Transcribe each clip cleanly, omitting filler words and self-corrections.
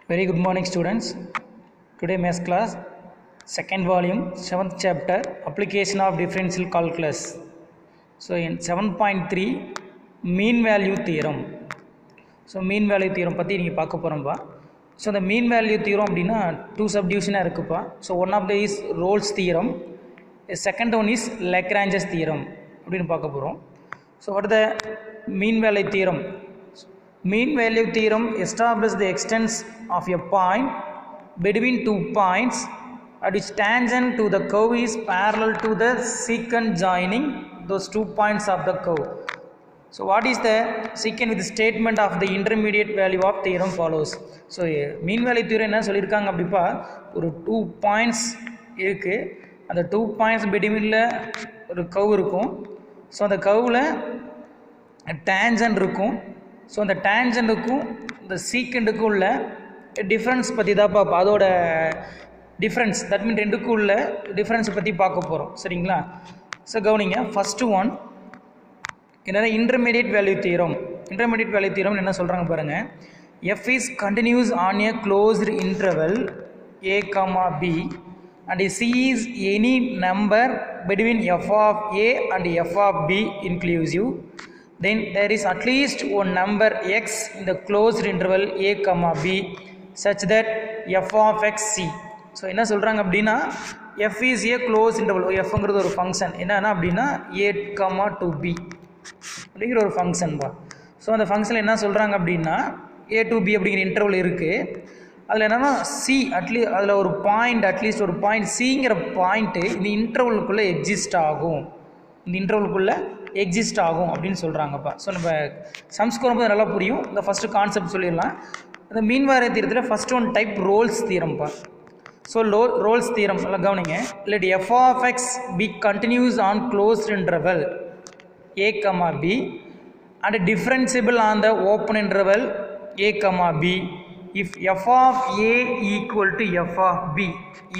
Very good morning, students. Today, maths class, second volume, 7th chapter, application of differential calculus. So, in 7.3, mean value theorem. So, mean value theorem பற்றி நீங்கள் பார்க்க போகிறோம்ப்பா. So, the mean value theorem அப்படின்னா two subdivision இருக்குப்பா. So, one of the is Rolle's theorem. The second one is Lagrange's theorem அப்படின்னு பார்க்க போகிறோம். So, what is the mean value theorem? Mean value theorem establishes the extents of a point between 2 points at which tangent to the curve is parallel to the secant joining those 2 points of the curve. So what is the secant with the statement of the intermediate value of theorem follows. So mean value theorem என்ன சொல்லியிருக்காங்க அப்படிப்பா, ஒரு 2 points இருக்கு, அந்த 2 points betweenல ஒரு curve இருக்கும். So அந்த curveல tangent இருக்கும். So அந்த டேஞ்சண்ட்டுக்கும் இந்த சீக்கண்டுக்கும் உள்ள டிஃப்ரென்ஸ் பற்றி தான் பார்ப்போம். அதோட டிஃப்ரென்ஸ் தட் மீன் ரெண்டுக்கும் உள்ள டிஃப்ரென்ஸ் பற்றி பார்க்க போகிறோம். சரிங்களா? ஸோ கவனிங்க, ஃபஸ்ட்டு ஒன் என்னென்னா intermediate value theorem. Intermediate value theorem என்ன சொல்கிறாங்க பாருங்கள். F is continuous on a closed interval a comma b and C is any number between f of a and f of b inclusive, then there is at least one number x in the closed interval a comma b such that f of x c. So என்ன சொல்கிறாங்க அப்படின்னா, f is a closed interval. fங்கிறது ஒரு function என்னன்னா அப்படின்னா a comma to b அப்படிங்கிற ஒரு function பா. So அந்த ஃபங்க்ஷனில் என்ன சொல்கிறாங்க அப்படின்னா a to b அப்படிங்கிற இன்டர்வல் இருக்குது. அதில் என்னென்னா சி அதில் ஒரு பாயிண்ட், அட்லீஸ்ட் ஒரு பாயிண்ட் சிங்கிற பாயிண்ட்டு இந்த இன்டர்வலுக்குள்ளே எக்ஸிஸ்ட் ஆகும், இந்த இன்டர்வலுக்குள்ளே எக்ஸிஸ்ட் ஆகும் அப்படின்னு சொல்கிறாங்கப்பா. ஸோ நம்ம சம்ஸ் வரும்போது நல்லா புரியும். இந்த ஃபஸ்ட்டு கான்செப்ட் சொல்லிடலாம். இந்த மீன் வாரிய தீரத்தில் ஃபஸ்ட் ஒன் டைப் ரோல்ஸ் தீரம்ப்பா. ஸோ ரோல்ஸ் தீரம் நல்லா கவனிங்க. Let f of x be continuous on closed interval a comma b and differentiable on the open interval a comma b if f of a equal to f of b.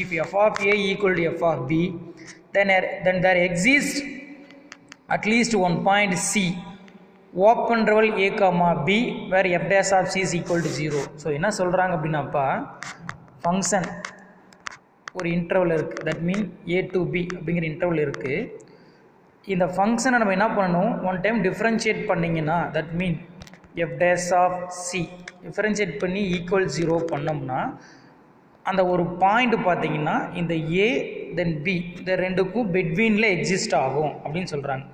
If f of a equal to f of b, then there exists at least one point c open interval a comma b where f dash of c is equal to 0. So என்ன சொல்கிறாங்க அப்படின்னாப்பா, function ஒரு interval இருக்குது, that mean a to b அப்படிங்கிற interval இருக்குது. இந்த ஃபங்க்ஷனை நம்ம என்ன பண்ணணும், ஒன் டைம் டிஃப்ரென்ஷியேட் பண்ணிங்கன்னா that mean f dash of c differentiate பண்ணி ஈக்குவல் 0 பண்ணோம்னா அந்த ஒரு பாயிண்ட் பார்த்தீங்கன்னா இந்த ஏ தென் பி இந்த ரெண்டுக்கும் பெட்வீனில் எக்ஸிஸ்ட் ஆகும் அப்படின்னு சொல்கிறாங்க.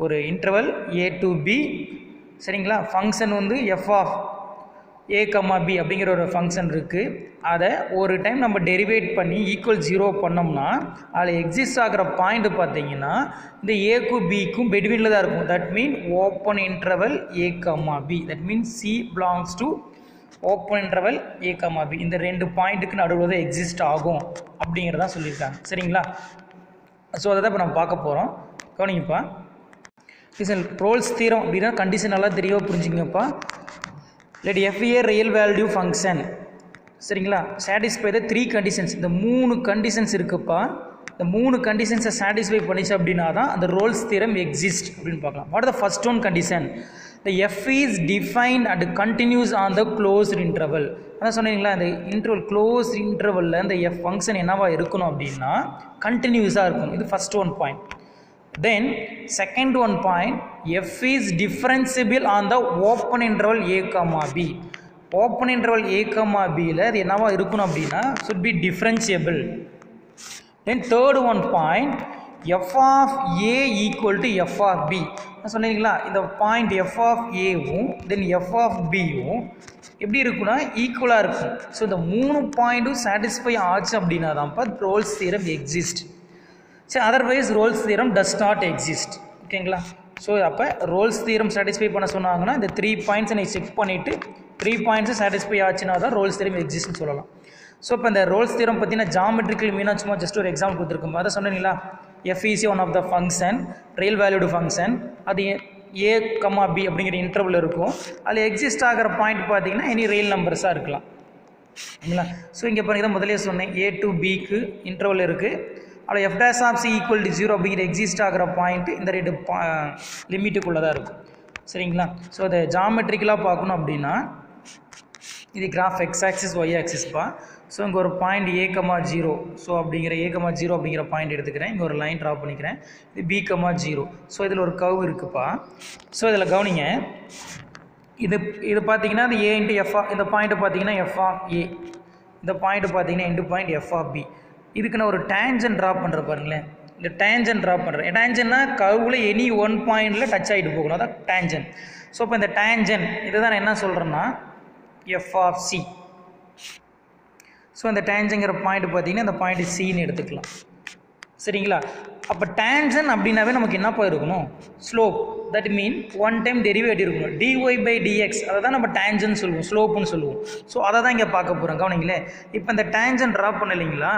ஒரு இன்டர்வல் ஏ டு பி, சரிங்களா? ஃபங்க்ஷன் வந்து f of a comma b அப்படிங்கிற ஒரு ஃபங்க்ஷன் இருக்குது. அதை ஒரு டைம் நம்ம டெரிவேட் பண்ணி ஈக்குவல் 0 பண்ணோம்னா அதில் எக்ஸிஸ்ட் ஆகிற பாயிண்ட் பார்த்தீங்கன்னா இந்த ஏக்கும் பிக்கும் பெட்வீனில் தான் இருக்கும். That mean open interval a comma b, that mean c belongs to open interval a comma b. இந்த ரெண்டு பாயிண்ட்டுக்கு நடுவில் தான் எக்ஸிஸ்ட் ஆகும் அப்படிங்கிறதான் சொல்லியிருக்காங்க. சரிங்களா? ஸோ அதை தான் இப்போ நம்ம பார்க்க போகிறோம். கவனிங்கப்பா, ரோல்ஸ் தீரம் அப்படின்னா கண்டிஷன் நல்லா தெரியவா புரிஞ்சுங்கப்பா. Let f be real value function, சரிங்களா, சாட்டிஸ்ஃபை த 3 கண்டிஷன்ஸ். இந்த 3 கண்டிஷன்ஸ் இருக்குப்பா. இந்த 3 கண்டிஷன்ஸை சாட்டிஸ்ஃபை பண்ணிச்சு அப்படின்னா தான் அந்த ரோல்ஸ் தியரம் எக்ஸிஸ்ட் அப்படின்னு பார்க்கலாம். What are the first one condition? The f is defined and continuous on the closed interval. அதான் சொன்னீங்களா, இந்த இன்டர்வல் க்ளோஸ் இன்டர்வலில் இந்த எஃப் ஃபங்க்ஷன் என்னவா இருக்கணும் அப்படின்னா கண்டினியூஸாக இருக்கும். இது first one point. Then second one point, f is differentiable on the open interval a comma b. Open interval a comma b ல அது என்னவா இருக்கணும் அப்படின்னா should be differentiable. Then third one point, f of a equal to f of b. நான் சொன்னீங்களா, இந்த point f of a-வும் then f of b-வும் எப்படி இருக்குன்னா ஈக்குவலாக இருக்கும். ஸோ இந்த 3 பாயிண்ட்டும் சாட்டிஸ்ஃபை ஆச்சு அப்படின்னா தான்ப்பா ரோல்ஸ் தியரம் எக்ஸிஸ்ட். சரி, otherwise Rolle's theorem does not exist. ஓகேங்களா? ஸோ அப்போ ரோல்ஸ் தியரம் சாட்டிஸ்ஃபை பண்ண சொன்னாங்கன்னா இந்த 3 பாயிண்ட்ஸை நீங்கள் செக் பண்ணிவிட்டு 3 பாயிண்ட்ஸை சாட்டிஸ்ஃபை ஆச்சுன்னா தான் ரோல்ஸ் தியரம் எக்ஸிஸ்ட்னு சொல்லலாம். ஸோ இப்போ இந்த ரோல்ஸ் தியரம் பார்த்தீங்கன்னா ஜாமெட்ரிக்கல் மீனாக சும்மா ஜஸ்ட் ஒரு எக்ஸாம்பிள் கொடுத்துருக்கோம். அதை சொன்னீங்களா, f is one of the function, real valued function, அது ஏ கமா பி அப்படிங்கிற இன்டர்வல் இருக்கும். அதில் எக்ஸிஸ்ட் ஆகிற பாயிண்ட் பார்த்தீங்கன்னா எனி ரியல் நம்பர்ஸாக இருக்கலாம். சரிங்களா? ஸோ இங்கே பாருங்கள், முதலே சொன்னேன் ஏ டு பிக்கு இன்டர்வல் இருக்குது. அதில் f dash of c equal to 0 அப்படிங்கிற எக்ஸிஸ்ட் ஆகிற பாயிண்ட்டு இந்த ரெண்டு லிமிட்டுக்குள்ளே தான் இருக்கும். சரிங்களா? ஸோ அதை ஜாமெட்ரிக்கலாக பார்க்கணும் அப்படின்னா இது கிராஃப் எக்ஸ் ஆக்சிஸ் ஒய் ஆக்சிஸ்ப்பா. ஸோ இங்கே ஒரு பாயிண்ட் A,0. ஸோ அப்படிங்கிற A,0 அப்படிங்கிற பாயிண்ட் எடுத்துக்கிறேன். இங்கே ஒரு லைன் ட்ரா பண்ணிக்கிறேன். இது B,0. ஸோ இதில் ஒரு கர்வ் இருக்குப்பா. ஸோ இதில் கவனிங்க, இது பார்த்தீங்கன்னா இது A இன்ட்டு எஃப் இந்த பாயிண்ட்டு பார்த்தீங்கன்னா எஃப் ஆஃப் ஏ, இந்த பாயிண்ட்டு பார்த்தீங்கன்னா into point f of b. இதுக்கு நான் ஒரு டேஞ்சன் ட்ரா பண்ணுற பாருங்களேன். இந்த டேஞ்சன் ட்ரா பண்ணுறேன். டேஞ்சன்னா கர்வில் எனி ஒன் பாயிண்டில் டச் ஆகிட்டு போகணும், அதான் டேஞ்சன். ஸோ இப்போ இந்த டேஞ்சன் இதுதான் நான் என்ன சொல்கிறேன்னா எஃப் ஆஃப் சி. ஸோ இந்த டேஞ்சங்கிற பாயிண்ட் பார்த்தீங்கன்னா இந்த பாயிண்ட் சின்னு எடுத்துக்கலாம், சரிங்களா? அப்போ டேஞ்சன் அப்படின்னாவே நமக்கு என்னப்பா இருக்கணும்? Slope. That mean one time derivative இருக்கணும். dy/dx அதை தான் நம்ம டேஞ்சன் சொல்லுவோம், ஸ்லோப்புன்னு சொல்லுவோம். ஸோ அதை தான் இங்கே பார்க்க போகிறோம். கவனிங்களே, இப்போ இந்த டேஞ்சன் ட்ரா பண்ண இல்லைங்களா,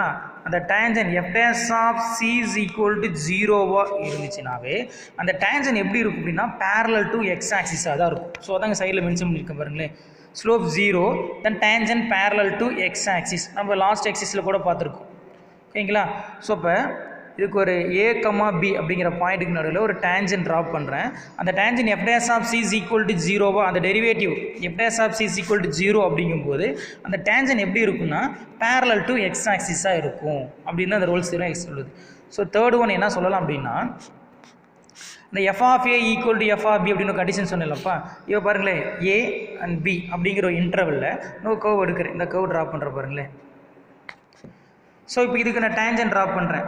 அந்த tangent f' of c is equal to 0 இருந்துச்சுனாவே அந்த டேஞ்சன் எப்படி இருக்கும் அப்படின்னா parallel to x axis தான் இருக்கும். ஸோ அதாங்க சைடில் மென்ஷன் பண்ணியிருக்கேன் பாருங்களேன். Slope 0, then டேஞ்சன் parallel to x axis. நம்ம லாஸ்ட் எக்ஸிஸில் கூட பார்த்துருக்கோம், ஓகேங்களா? ஸோ இப்போ இதுக்கு ஒரு A, B அப்படிங்கிற பாயிண்ட்டுக்கு நடுவில் ஒரு டேஞ்சன் ட்ராப் பண்ணுறேன். அந்த tangent f' of c is equal to 0 அந்த derivative f' of c is equal to 0 அப்படிங்கும்போது அந்த டேஞ்சன் எப்படி இருக்குன்னா parallel to x axis இருக்கும் அப்படின்னு அந்த ரோல்ஸ் எல்லாம் சொல்லுது. ஸோ தேர்ட் ஒன் என்ன சொல்லலாம் அப்படின்னா இந்த f of a equal to f of b அப்படின்னு கண்டிஷன் சொன்னேன்லப்பா. இப்போ பாருங்களேன், a அண்ட் b அப்படிங்கிற ஒரு இன்டர்வலில் இன்னொரு கர்வ் எடுக்கிறேன். இந்த கர்வ் ட்ராப் பண்ணுற பாருங்களேன். ஸோ இப்போ இதுக்கு நான் டேஞ்சன் ட்ராப் பண்ணுறேன்,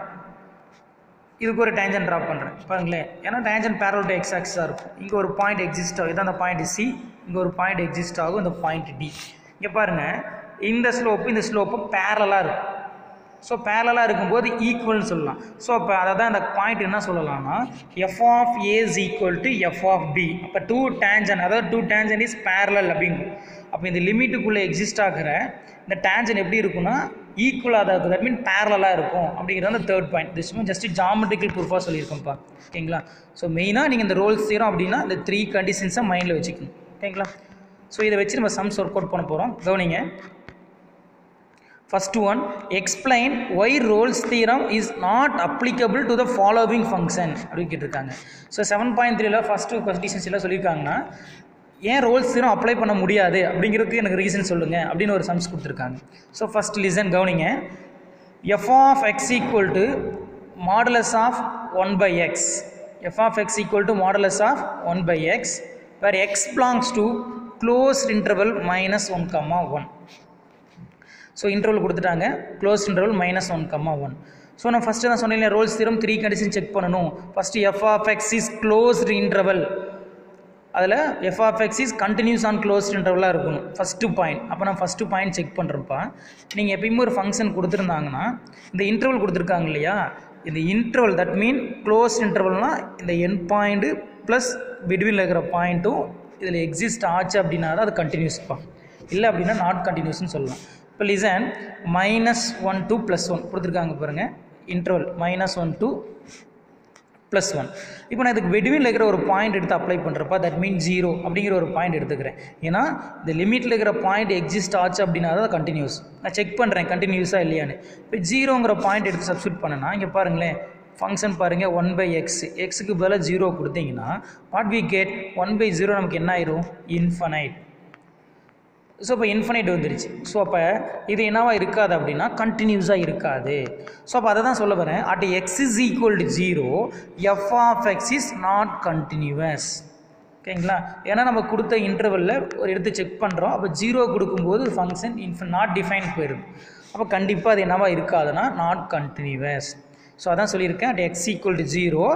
இதுக்கு ஒரு டேஞ்சன் ட்ராப் பண்ணுறேன் பாருங்களேன். ஏன்னா டேஞ்சன் parallel to x axis இருக்கும். இங்கே ஒரு பாயிண்ட் எக்ஸிஸ்ட் ஆகும், இதான் அந்த பாயிண்ட் சி. இங்கே ஒரு பாயிண்ட் எக்ஸிஸ்ட் ஆகும், இந்த பாயிண்ட் டி. இங்கே பாருங்கள், இந்த ஸ்லோப்பு பேரலாக இருக்கும். ஸோ பேரலாக இருக்கும்போது ஈக்குவல்னு சொல்லலாம். ஸோ அப்போ அதை தான் அந்த பாயிண்ட் என்ன சொல்லலாம்னா f of a is equal to f of b. அப்போ டூ டேஞ்சன், அதாவது டூ டேஞ்சன் இஸ் பேரலல் அப்படிங்கும். அப்போ இந்த லிமிட்டுக்குள்ளே எக்ஸிஸ்ட் ஆகிற இந்த டேஞ்சன் எப்படி இருக்குன்னா ஈக்குவலாக தான் இருக்கும். தட் மீன் பேரலாக இருக்கும் அப்படிங்கிறது அந்த third point. This just geometrical ப்ரூஃபாக சொல்லியிருக்கோம்ப்பா, ஓகேங்களா? ஸோ மெயினாக நீங்கள் இந்த ரோல்ஸ் தீரம் அப்படின்னா இந்த 3 கண்டிஷன்ஸை மைண்டில் வச்சுக்கணும், ஓகேங்களா? ஸோ இதை வச்சு நம்ம சம்ஸ் ஒர்க் அவுட் பண்ண போகிறோம். கவனிங்க, first one, explain why Rolle's theorem is not applicable to the following function அப்படி கேட்டிருக்காங்க. ஸோ 7.3ல ஃபஸ்ட்டு கண்டிஷன்ஸ் எல்லாம் சொல்லியிருக்காங்கன்னா ஏன் ரோல்ஸ் தியரம் அப்ளை பண்ண முடியாது அப்படிங்கிறதுக்கு எனக்கு ரீசன் சொல்லுங்கள் அப்படின்னு ஒரு சம்ஸ் கொடுத்துருக்காங்க. ஸோ ஃபஸ்ட் லிசன், கவனிங்க. f of x equal to modulus of 1/x, f of x equal to modulus of 1/x where x belongs to closed interval -1, so interval கொடுத்துட்டாங்க, க்ளோஸ் இன்டர்வல் -1, ஸோ நான் first நான் சொன்னேன் Rolle's theorem 3 condition check பண்ணணும். First f of x is closed interval, அதில் f of x is continuous on closed interval இருக்கணும் first point. அப்போ நான் first point check பண்ணுறப்பா, நீங்கள் எப்பயுமே ஒரு ஃபங்க்ஷன் கொடுத்துருந்தாங்கன்னா இந்த இன்டர்வல் கொடுத்துருக்காங்க இல்லையா, இந்த இன்டர்வல் தட் மீன் க்ளோஸ் இன்டர்வல்னால் இந்த என் பாயிண்ட்டு ப்ளஸ் பிட்வீனில் இருக்கிற பாயிண்ட்டும் இதில் எக்ஸிஸ்ட் ஆச்சு அப்படின்னா தான் அது கண்டினியூஸ்ப்பா, இல்லை அப்படின்னா நாட் கண்டினியூஸ்னு சொல்லலாம். இப்போ லிசன், -1 to +1 கொடுத்துருக்காங்க பாருங்கள், இன்டர்வல் -1 to +1. இப்போ நான் இதுக்கு பிட்வீனில் இருக்கிற ஒரு பாயிண்ட் எடுத்து அப்ளை பண்ணுறப்ப தட் மீன் 0 அப்படிங்கிற ஒரு பாயிண்ட் எடுத்துக்கிறேன். ஏன்னா இந்த லிமிட்டில் இருக்கிற பாயிண்ட் எக்ஸிஸ்ட் ஆச்சு அப்படின்னா தான் கண்டினியூஸ். நான் செக் பண்ணுறேன் கண்டினியூஸாக இல்லையான்னு. இப்போ 0ங்கிற பாயிண்ட் எடுத்து சப்ஸ்டியூட் பண்ணேன்னா இங்கே பாருங்களேன், ஃபங்க்ஷன் பாருங்கள் 1/x, எக்ஸுக்கு பதிலாக 0 கொடுத்தீங்கன்னா வாட் வி கெட் 1/0 நமக்கு என்ன ஆயிரும்? இன்ஃபனைட். ஸோ இப்போ இன்ஃபனைட் வந்துருச்சு. ஸோ அப்போ இது என்னவா இருக்காது அப்படின்னா கண்டினியூஸாக இருக்காது. ஸோ அப்போ அதை தான் சொல்ல வரேன், at x is equal to 0 f of x is not continuous, ஓகேங்களா? ஏன்னா நம்ம கொடுத்த இன்டர்வலில் ஒரு எடுத்து செக் பண்ணுறோம், அப்போ 0 கொடுக்கும்போது ஃபங்க்ஷன் நாட் டிஃபைன் போயிடும். அப்போ கண்டிப்பாக அது என்னவா இருக்காதுன்னா நாட் கண்டினியூவஸ். ஸோ அதான் சொல்லியிருக்கேன், at x equal to 0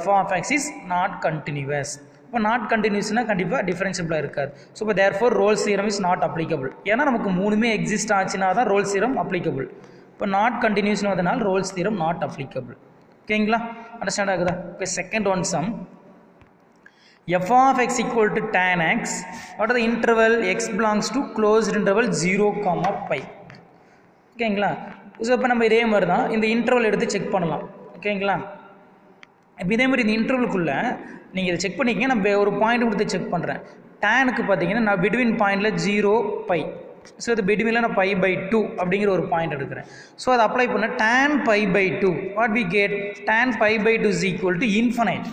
f of x is not continuous. இப்போ நாட் கண்டினியூஸ்னா கண்டிப்பாக டிஃபரன்ஷியபிளாக இருக்காது. ஸோ இப்போ therefore Rolle's theorem is not applicable. ஏன்னா நமக்கு மூணுமே எக்ஸிஸ்ட் ஆச்சுன்னா தான் ரோல்ஸ் தியரம் அப்ளிகபிள். இப்போ நாட் கண்டினியூஸ்னு வந்தனால ரோல்ஸ் தியரம் நாட் அப்ளிகபிள், ஓகேங்களா? அண்டர்ஸ்டாண்ட் ஆகுதா? இப்போ second one sum, f of x equal to tan x, what are the interval x belongs to closed interval 0, π, ஓகேங்களா? ஸோ இப்போ நம்ம இதே மாதிரி தான் இந்த இன்டர்வல் எடுத்து செக் பண்ணலாம், ஓகேங்களா? இப்போ இதே மாதிரி இந்த இன்டர்வலுக்குள்ளே நீங்கள் இதை செக் பண்ணிக்கங்க. நான் ஒரு பாயிண்ட் கொடுத்து செக் பண்ணுறேன். டேனுக்கு பார்த்தீங்கன்னா நான் பிட்வீன் பாயிண்டில் 0, π, ஸோ இது பிட்வீனில் நான் π/2 அப்படிங்கிற ஒரு பாயிண்ட் எடுக்கிறேன். ஸோ அதை அப்ளை பண்ண tan π/2 what we get? tan π/2 is equal to infinite.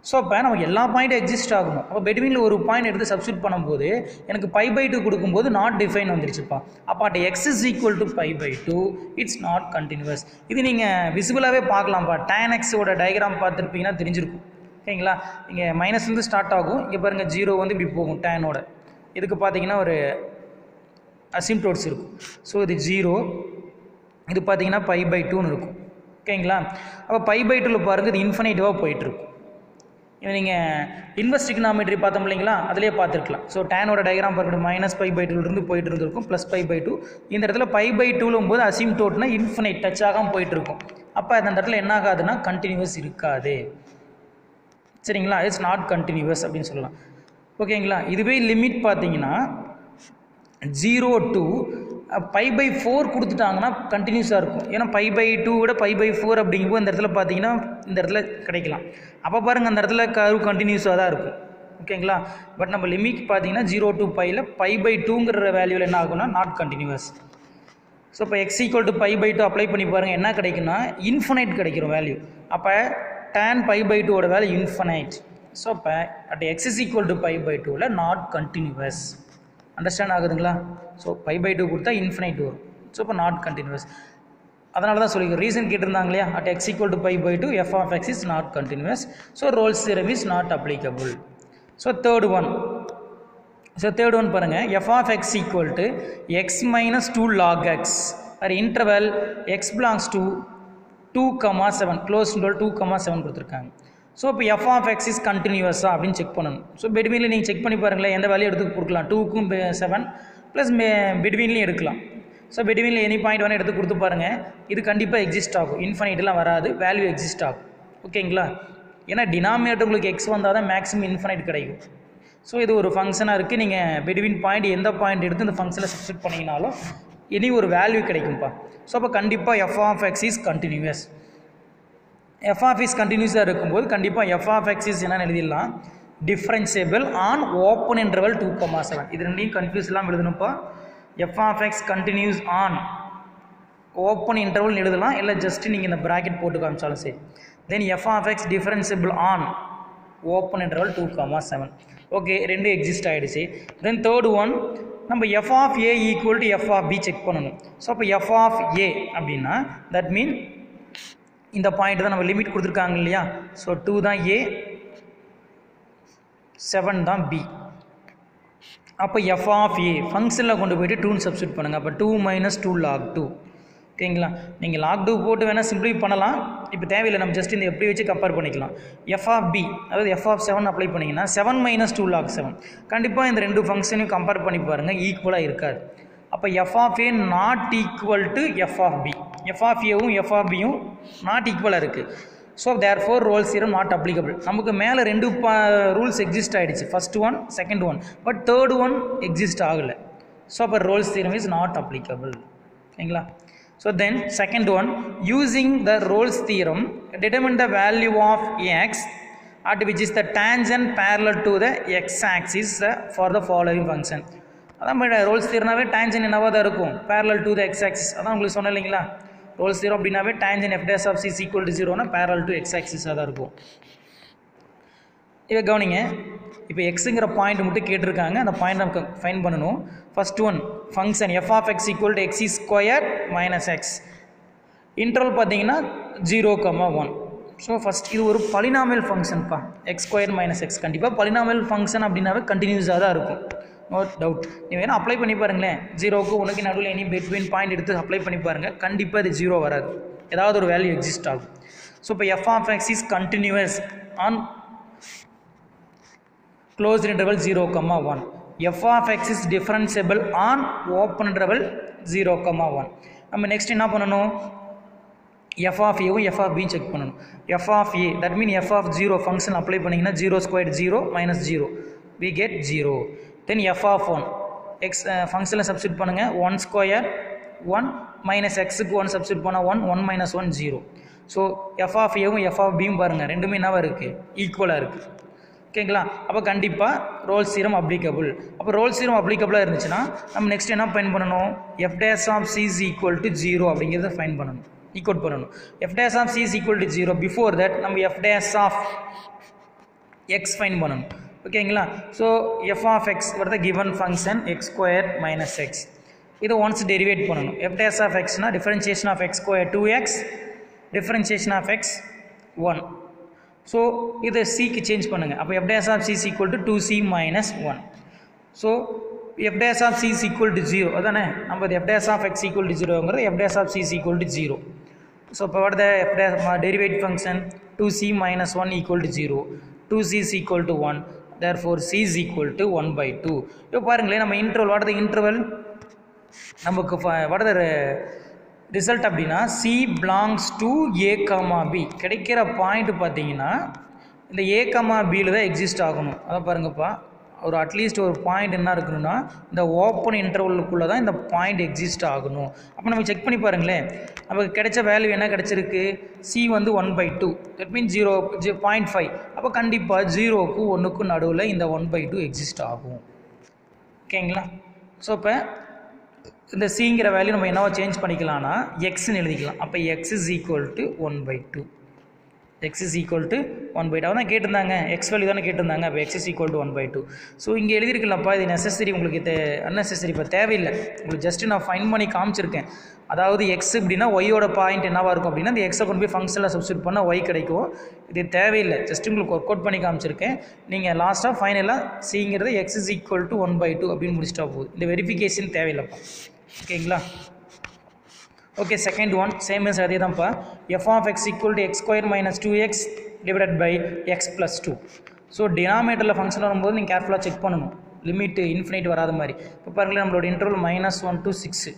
So அப்போ நமக்கு எல்லா பாயிண்ட்டும் எக்ஸிஸ்ட் ஆகணும். அப்போ பெட்வீனில் ஒரு பாயிண்ட் எடுத்து சப்ஸ்டியூட் பண்ணும்போது எனக்கு π/2 கொடுக்கும்போது நாட் டிஃபைன் வந்துருச்சுப்பா. அப்போ at x is equal to π/2 it's not continuous. இது நீங்கள் விசிபிளாகவே பார்க்கலாம்ப்பா. tan x ஓட டயக்ராம் பார்த்துருப்பீங்கன்னா தெரிஞ்சிருக்கும். ஓகேங்களா? இங்கே மைனஸ்லேருந்து ஸ்டார்ட் ஆகும். இங்கே பாருங்கள் 0 வந்து இப்படி போகும் டேனோட. இதுக்கு பார்த்தீங்கன்னா ஒரு அசிம்ப்டோட்ஸ் இருக்கும். ஸோ இது 0, இது பார்த்தீங்கன்னா π/2ன்னு இருக்கும். ஓகேங்களா? அப்போ π/2ல பாருங்கள் இது இன்ஃபினைட்டிவாக போயிட்டுருக்கும். இது நீங்கள் இன்வெர்ஸ் ட்ரிகனாமெட்ரி பார்த்தோம் இல்லைங்களா, அதிலே பார்த்துருக்கலாம். ஸோ டேனோட டயக்ராம் பார்க்கணும், -π/2லேருந்து போயிட்டு இருந்திருக்கும், +π/2. இந்த இடத்துல π/2லும் போது அசிம்டோட்னா இன்ஃபினைட் டச் ஆகாமல் போயிட்டுருக்கும். அப்போ அந்த இடத்துல என்ன ஆகாதுன்னா கண்டினியூஸ் இருக்காது. சரிங்களா? இட்ஸ் நாட் கண்டினியூஸ் அப்படின்னு சொல்லலாம். ஓகேங்களா? இதுவே லிமிட் பார்த்தீங்கன்னா 0 to π/4 கொடுத்துட்டாங்கன்னா கண்டினியூஸாக இருக்கும். ஏன்னா π/2 விட π/4 அப்படிங்கும்போது இந்த இடத்துல பார்த்தீங்கன்னா இந்த இடத்துல கிடைக்கலாம். அப்போ பாருங்கள் அந்த இடத்துல கர்வ் கண்டினியூஸாக தான் இருக்கும். ஓகேங்களா? பட் நம்ம லிமிட் பார்த்தீங்கன்னா 0 to π π/2ங்கிற வேல்யூவில் என்ன ஆகும்னா நாட் கண்டினியூஸ். ஸோ இப்போ x = π/2 அப்ளை பண்ணி பாருங்கள் என்ன கிடைக்குன்னா இன்ஃபினைட் கிடைக்கிற வேல்யூ. அப்போ tan π/2 ஓட வேல்யூ இன்ஃபினைட். ஸோ இப்போ at x is equal to π/2ல நாட் கண்டினியூஸ். அண்டர்ஸ்டாண்ட் ஆகுதுங்களா? ஸோ π/2 கொடுத்தா இன்ஃபினைட் வரும். ஸோ இப்போ நாட் கண்டினியூஸ். அதனால தான் சொல்லிக்கிறேன். ரீசன் கேட்டிருந்தாங்க இல்லையா, அட் x = π/2 f of x is not continuous. So Rolle's theorem is not applicable. So third one பாருங்கள், f of x equal to x minus 2 log x or interval x belongs to 2,7 close interval 2,7 கொடுத்துருக்காங்க. So இப்போ f of x is கண்டினியூஸா அப்படின்னு check பண்ணணும். So பெட்வீனில் நீங்கள் check பண்ணி பாருங்களேன், எந்த வேல்யூ எடுத்து கொடுக்கலாம். 2க்கும் 7 ப்ளஸ் பெட்வீன்லேயும் எடுக்கலாம். ஸோ பெட்வீனில் எனி பாயிண்ட் வேணால் எடுத்து கொடுத்து பாருங்கள், இது கண்டிப்பாக எக்ஸிஸ்ட் ஆகும். இன்ஃபினைட்லாம் வராது, வேல்யூ எக்ஸிஸ்ட் ஆகும். ஓகேங்களா? ஏன்னா டினாமினேட்டர் உங்களுக்கு எக்ஸ் வந்தால் தான் மேக்ஸிமம் இன்ஃபினைட் கிடைக்கும். ஸோ இது ஒரு ஃபங்க்ஷனாக இருக்குது. நீங்கள் பெட்வீன் பாயிண்ட் எந்த பாயிண்ட் எடுத்து இந்த ஃபங்க்ஷனில் சப்ஸ்டிட் பண்ணிங்கனாலும் இனி ஒரு வேல்யூ கிடைக்கும்ப்பா. ஸோ அப்போ கண்டிப்பாக f of x is continuous. f of x கண்டினியூஸாக இருக்கும்போது கண்டிப்பாக f of x is என்னன்னு எழுதிடலாம், டிஃப்ரென்சியபிள் ஆன் ஓப்பன் இன்டர்வல் 2,7. இது ரெண்டையும் கன்ஃபியூஸ் இல்லாமல் எழுதணும்ப்பா. f of x continues on open interval எழுதலாம், இல்லை ஜஸ்ட் நீங்கள் இந்த ப்ராக்கெட் போட்டு காமிச்சாலும் சரி. தென் f of x differentiable on open interval 2,7. Okay, ரெண்டு எக்ஸிஸ்ட் ஆகிடுச்சு. தென் தேர்ட் ஒன், நம்ம f of a equal to f of b check பண்ணணும். ஸோ அப்போ f of a அப்படின்னா தட் மீன் இந்த பாயிண்ட் தான் நம்ம லிமிட் கொடுத்துருக்காங்க இல்லையா. ஸோ 2 தான் a, 7 தான் b. அப்போ f of a ஃபங்க்ஷனில் கொண்டு போய்ட்டு 2ன்னு சப்ஸ்டியூட் பண்ணுங்கள். அப்போ 2 - 2 log 2. ஓகேங்களா? நீங்கள் log 2 போட்டு வேணால் சிம்பிளி பண்ணலாம். இப்போ தேவையில்லை, நம்ம ஜஸ்ட் இந்த எப்படி வச்சு கம்பேர் பண்ணிக்கலாம். f of b அதாவது f of 7 அப்ளை பண்ணிங்கன்னா 7 - 2 log 7. கண்டிப்பாக இந்த ரெண்டு ஃபங்க்ஷனையும் கம்பேர் பண்ணி பாருங்கள், ஈக்குவலாக இருக்காது. அப்போ f of a not equal to f of b. f of aவும் f of bயும் நாட் ஈக்குவலாக இருக்குது. So therefore Rolle's theorem not applicable. நமக்கு மேலே ரெண்டு ரூல்ஸ் எக்ஸிஸ்ட் ஆகிடுச்சு, first one second one, but third one exist ஆகலை. ஸோ அப்போ Rolle's theorem is not applicable. ஓகேங்களா? So then second one, using the Rolle's theorem determine the value of x at which is the tangent parallel to the x axis for the following function. அதான் Rolle's தியரம்னாவே டேஞ்சன் என்னவா தான் இருக்கும், parallel to the x axis. அதான் உங்களுக்கு சொன்னேன் இல்லைங்களா, Rolle's theorem அப்படின்னாவே டேஞ்சன் f dash of c is equal to 0னா parallel to x axis தான் இருக்கும். இதை கவனிங்க, இப்போ எக்ஸுங்கிற பாயிண்ட் மட்டும் கேட்டிருக்காங்க, அந்த பாயிண்ட் நமக்கு ஃபைன் பண்ணணும். First one function f of x equal to x square minus x. Interval பார்த்தீங்கன்னா 0,1. ஸோ ஃபஸ்ட் இது ஒரு பலினாமியல் ஃபங்க்ஷன்ப்பா, x² - x. கண்டிப்பாக பலினாமியல் ஃபங்க்ஷன் அப்படின்னாவே கண்டினியூஸாக தான் இருக்கும், நோ டவுட். நீங்கள் வேணால் அப்ளை பண்ணி பாருங்களேன், 0க்கு 1க்கு நடுவில் எனி பிட்வீன் பாயிண்ட் எடுத்து அப்ளை பண்ணி பாருங்கள், கண்டிப்பாக இது 0 வராது, ஏதாவது ஒரு வேல்யூ எக்ஸிஸ்ட் ஆகும். ஸோ இப்போ f of x is continuous on closed interval 0,1. f of x is differentiable on open interval 0,1. நம்ம நெக்ஸ்ட் என்ன பண்ணணும், f of a f of b check பண்ணணும். f of a that mean f of 0 function apply பண்ணிங்கன்னா 0² 0 - 0 we get 0. then f of 1 x ஃபங்க்ஷனில் substitute பண்ணுங்கள், 1² 1 minus x-க்கு 1 substitute பண்ணால் 1 1 - 1 0. So f of a f of b பாருங்கள், ரெண்டுமே என்னவாக இருக்குது, ஈக்குவலாக இருக்குது. ஓகேங்களா? அப்போ கண்டிப்பாக ரோல்ஸ் தியரம் அப்ளிகபிள். அப்போ ரோல்ஸ் தியரம் அப்ளிகபிளாக இருந்துச்சுன்னா நம்ம நெக்ஸ்ட் என்ன ஃபைன் பண்ணணும், f dash of c is equal to 0 அப்படிங்கிறத ஃபைன் பண்ணணும், ஈக்குவல் பண்ணணும். f dash of c is equal to 0. Before that நம்ம f dash of x find பண்ணணும் ஓகேங்களா. So f of x what the given function x square minus x இது once derivate பண்ணணும். f dash of x னா differentiation of x square 2x differentiation of x 1. So இதை cக்கு change பண்ணுங்கள். அப்போ f dash of c is equal to 2c minus 1. So f dash of c is equal to 0 அதானே நம்ம f dash of x equal to 0ங்கிறது f dash of c is equal to 0. So what the f dash derivative function 2c minus 1 equal to 0, 2c is equal to 1, therefore c is equal to 1/2. இப்போ பாருங்களேன் நம்ம interval what the interval நமக்கு what the result அப்படின்னா c belongs to a, b கிடைக்கிற point பார்த்தீங்கன்னா இந்த a, bல தான் exist ஆகணும். அதான் பாருங்கப்பா ஒரு அட்லீஸ்ட் ஒரு பாயிண்ட் என்ன இருக்கணும்னா இந்த ஓப்பன் இன்டர்வலுக்குள்ளே தான் இந்த பாயிண்ட் எக்ஸிஸ்ட் ஆகணும். அப்போ நம்ம செக் பண்ணி பாருங்களேன் நமக்கு கிடைச்ச வேல்யூ என்ன கிடைச்சிருக்கு சி வந்து 1/2 தட் மீன்ஸ் 0.5. அப்போ கண்டிப்பாக 0க்கு 1க்கும் நடுவில் இந்த 1/2 எக்ஸிஸ்ட் ஆகும் ஓகேங்களா. ஸோ இப்போ இந்த சிங்கிற வேல்யூ நம்ம என்னவோ சேஞ்ச் பண்ணிக்கலாம்னா எக்ஸ்ன்னு எழுதிக்கலாம். அப்போ X is equal to 1/2 x is equal to 1/2 அவன் கேட்டிருந்தாங்க எக்ஸ் வேல்யூ தானே கேட்டிருந்தாங்க. அப்போ x is equal to 1/2. So இங்கே எழுதியிருக்கலப்பா இது நெசசரி உங்களுக்கு அன்னெசரி இப்போ தேவையில்லை உங்களுக்கு ஜஸ்ட்டு நான் ஃபைன் பண்ணி காமிச்சிருக்கேன். அதாவது எக்ஸ் அப்படின்னா ஒய்யோட பாயிண்ட் என்னவாக இருக்கும் அப்படின்னா இந்த எக்ஸை கொண்டு போய் ஃபங்க்ஷனில் சப்ஸ்டியூட் பண்ணால் ஒய் கிடைக்கும். இது தேவையில்லை ஜஸ்ட் உங்களுக்கு ஒர்க் அவுட் பண்ணி காமிச்சிருக்கேன். நீங்கள் லாஸ்ட்டாக ஃபைனலாக சிங்கிறது x is equal to 1/2 அப்படின்னு முடிச்சிட்டா போகுது. இந்த வெரிஃபிகேஷன் தேவையில்லைப்பா ஓகேங்களா. Okay second one same is அதே தான்ப்பா f of x equal to x square minus 2x divided by x plus 2. So டினாமினேட்டரில் ஃபங்க்ஷன் வரும்போது நீங்கள் கேர்ஃபுல்லாக செக் பண்ணணும் லிமிட் இன்ஃபினைட் வராத மாதிரி. இப்போ பாருங்களேன் நம்மளோட இன்டர்வல் -1 to 6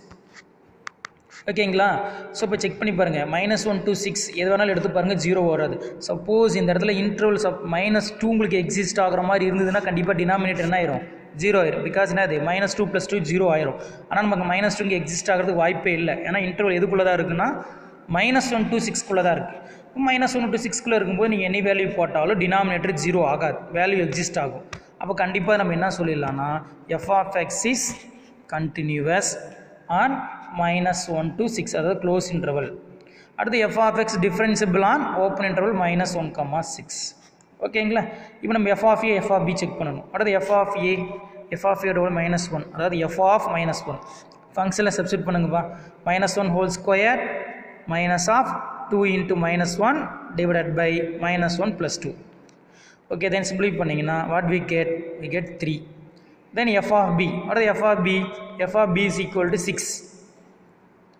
ஓகேங்களா. ஸோ இப்போ செக் பண்ணி பாருங்கள் -1 to 6 எது வேணாலும் எடுத்து பாருங்கள் 0 வராது. சப்போஸ் இந்த இடத்துல இன்டர்வல் -2 உங்களுக்கு எக்ஸிஸ்ட் ஆகிற மாதிரி இருந்ததுன்னா கண்டிப்பாக டினாமினேட்டர் என்ன ஆயிரும் 0 ஆயிரும். பிகாஸ் என்ன அது -2 + 2 0 ஆயிரும். ஆனால் நமக்கு -2 இங்கே எக்ஸிஸ்ட் ஆகிறதுக்கு வாய்ப்பே இல்லை. ஏன்னா இன்டர்வல் எதுக்குள்ளே தான் இருக்குன்னா -1 to 6 தான் இருக்குது. -1 to 6 இருக்கும்போது நீங்கள் எனி வேல்யூ போட்டாலும் டினாமினேட்டர் 0 ஆகாது வேல்யூ எக்ஸிஸ்ட் ஆகும். அப்போ கண்டிப்பாக நம்ம என்ன சொல்லிடலாம்னா f of x is continuous on -1 to 6 அதாவது க்ளோஸ் இன்டர்வல். அடுத்து f of x differentiable on open interval -1, 6 ஓகேங்களா. இப்போ நம்ம f of a f of b check பண்ணணும். அடுத்து f of a -1 அதாவது f of -1 ஃபங்க்ஷனில் சப்ஸ்டியூட் பண்ணுங்கப்பா. -1 whole square minus of 2 into -1 divided by -1 plus 2. Okay, then simplify பண்ணிங்கன்னா what we get 3. Then f of b அடுத்து f of b is equal to 6.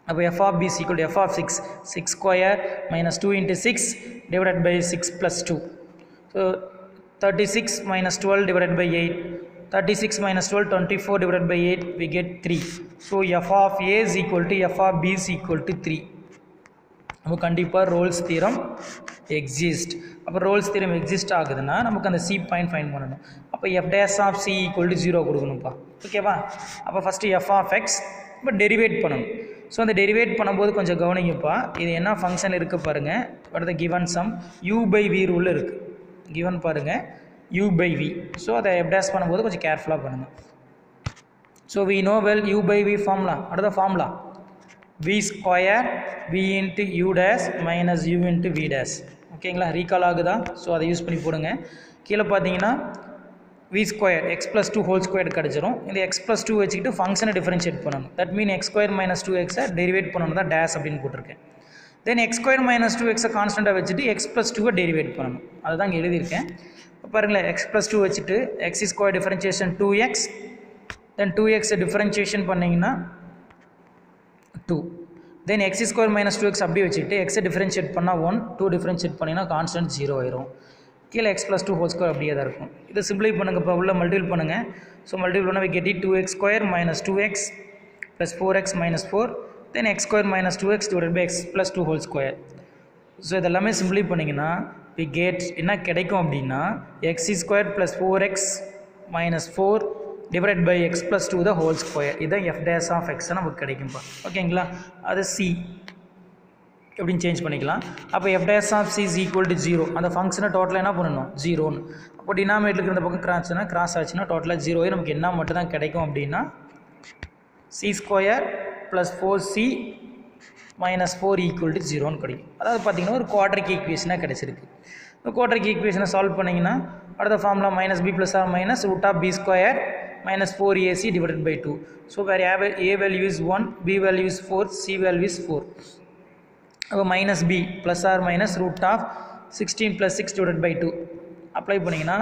அப்போ f of b is equal to f of 6 square minus 2 into 6 divided by 6 plus 2. So 36 minus 12 divided by 8, 36 minus 12, 24 divided by 8, we get 3. So f of a is equal to f of b is equal to 3. நம்ம கண்டிப்பாக Rolle's theorem exist. அப்போ Rolle's theorem exist ஆகுதுன்னா நமக்கு அந்த C point find பண்ணணும். அப்போ f dash of c equal to 0 கொடுக்கணும்ப்பா ஓகேவா. அப்போ ஃபஸ்ட்டு f of x இப்போ டெரிவேட் பண்ணணும். ஸோ அந்த டெரிவேட் பண்ணும்போது கொஞ்சம் கவனிங்கப்பா இது என்ன ஃபங்க்ஷன் இருக்குது பாருங்கள். அடுத்த கிவன் சம் u/v ரூல் இருக்குது கிவன் பாருங்கள் u/v. ஸோ அதை f dash பண்ணும்போது கொஞ்சம் கேர்ஃபுல்லாக பண்ணுங்கள். So we know well u/v formula அடுத்த formula v square v into u dash minus u into v dash ஓகேங்களா. ரீகால் ஆகுதா. ஸோ அதை யூஸ் பண்ணி போடுங்க. கீழே பார்த்தீங்கன்னா v square x plus 2 whole square கிடச்சிரும். இந்த x plus 2 வச்சுக்கிட்டு ஃபங்க்ஷனை டிஃபரன்ஷியேட் பண்ணணும். That mean x square minus 2xை டெரிவேட் பண்ணணும் தான் டேஷ் அப்படின்னு போட்டிருக்கேன். தென் x ஸ்கொயர் minus 2xை கான்ஸ்டண்ட்டாக வச்சுட்டு x plus 2 டெரிவேட் பண்ணணும். அதுதான் இங்கே எழுதியிருக்கேன். இப்போ பாருங்களேன் x plus 2 வச்சுட்டு x ஸ்கொயர் டிஃபரன்ஷியேஷன் 2x தென் 2x டிஃபரன்ஷியேஷன் பண்ணிங்கன்னா 2 தென் x ஸ்கொயர் minus 2x அப்படியே வச்சுட்டு எக்ஸை டிஃபரன்ஷியேட் பண்ணால் 1 2 டிஃபரன்ஷியேட் பண்ணிங்கன்னா கான்ஸ்டன்ட் 0 ஆயிரும். கீழே x plus 2 ஹோல் ஸ்கொயர் அப்படியே தான் இருக்கும். இதை சிம்பிளை பண்ணுங்கள். இப்போ உள்ள மல்டிபிள் பண்ணுங்கள். ஸோ மல்டிபிள் பண்ணால் we get it 2x square minus 2x plus 4x minus 4 then x square minus 2x divided by x plus 2 whole square. So இதெல்லாமே சிம்பிளை பண்ணிங்கன்னா we get என்ன கிடைக்கும் அப்படின்னா x square plus 4x minus 4 divided by x plus 2 the whole square. இதுதான் f dash of x நமக்கு கிடைக்கும்பா ஓகேங்களா. அது c எப்படின்னு சேஞ்ச் பண்ணிக்கலாம். அப்போ f dash of c is equal to 0 அந்த ஃபங்க்ஷனை டோட்டலாக என்ன பண்ணணும் 0ன்னு. அப்போ டினாமினேட்டருக்கு இந்த பக்கம் கிராஸ் ஆச்சுன்னா டோட்டலாக 0 நமக்கு என்ன மட்டும் தான் கிடைக்கும் அப்படின்னா c square plus 4c minus 4 equal to 0 கிடைக்கும். அதாவது பார்த்தீங்கன்னா ஒரு குவாட்ரிக் ஈக்குவேஷனாக கிடைச்சிருக்கு. இந்த குவாட்ரிக் ஈக்குவேஷனை சால்வ் பண்ணிங்கன்னா அடுத்த formula minus b plus or minus root of b square minus 4ac divided by 2. So where a value is 1, b value is 4, c value is 4. Minus b plus or minus root of 16 plus 6 divided by 2. Apply பண்ணிங்கன்னா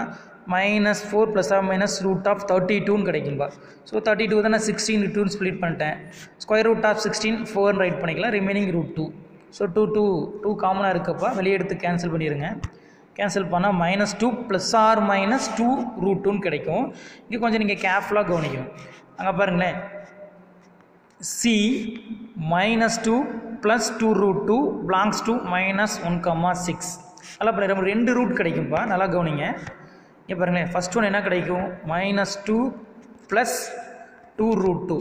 minus 4 plus or minus root of 32 கிடைக்கும்பா. So 32 தான் நான் 16 2 split பண்ணிட்டேன். Square root of 16 4 right பண்ணிக்கலாம். Remaining root 2. So 2 காமனாக இருக்கப்பா வெளியே எடுத்து cancel பண்ணிடுங்க. கேன்சல் பண்ணால் minus 2 plus or minus 2 root 2 கிடைக்கும். இங்கே கொஞ்சம் நீங்கள் கேர்ஃபுல்லாக கவனிக்கணும். அங்கே பாருங்களேன், c minus 2 plus 2 root 2 belongs to minus 1,6. நல்லா பண்ணி ரெண்டு ரூட் கிடைக்கும்பா, நல்லா கவனிங்க. இங்கே பாருங்களேன், ஃபஸ்ட் ஒன் என்ன கிடைக்கும், minus 2 plus 2 root 2.